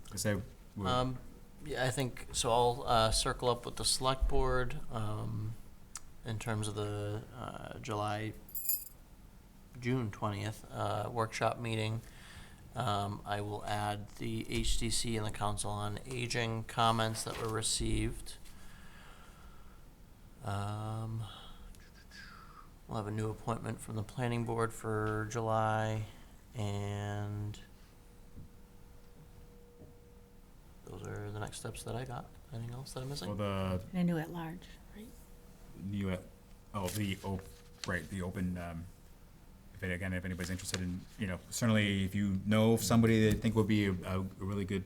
Because Yeah, I think, so I'll circle up with the select board in terms of the June 20th workshop meeting. I will add the HDC and the Council on Aging comments that were received. We'll have a new appointment from the planning board for July, and those are the next steps that I got. Anything else that I'm missing? well, the And a new at large, right? new, the open, if anybody's interested in, certainly if you know of somebody that you think would be a really good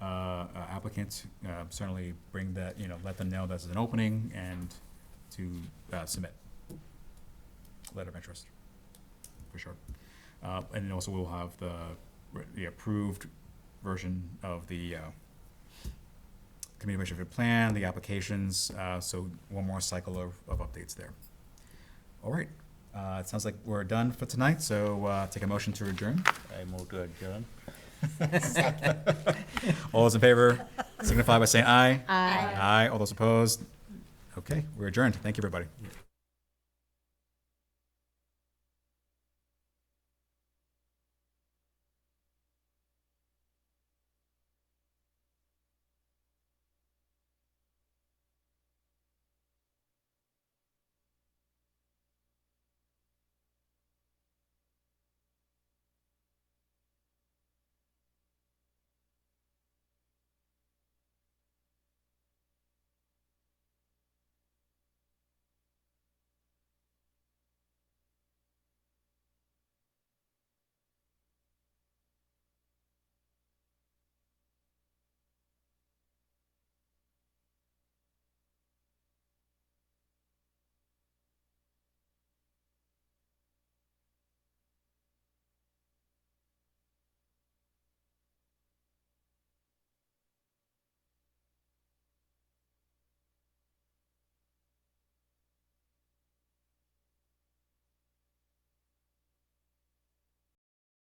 applicant, certainly bring that, let them know there's an opening and to submit letter of interest, for sure. And also we'll have the approved version of the community measurement plan, the applications, so one more cycle of updates there. All right, it sounds like we're done for tonight, so take a motion to adjourn. I move to adjourn. All those in favor signify by saying aye. Aye. Aye, all those opposed? Okay, we're adjourned. Thank you, everybody.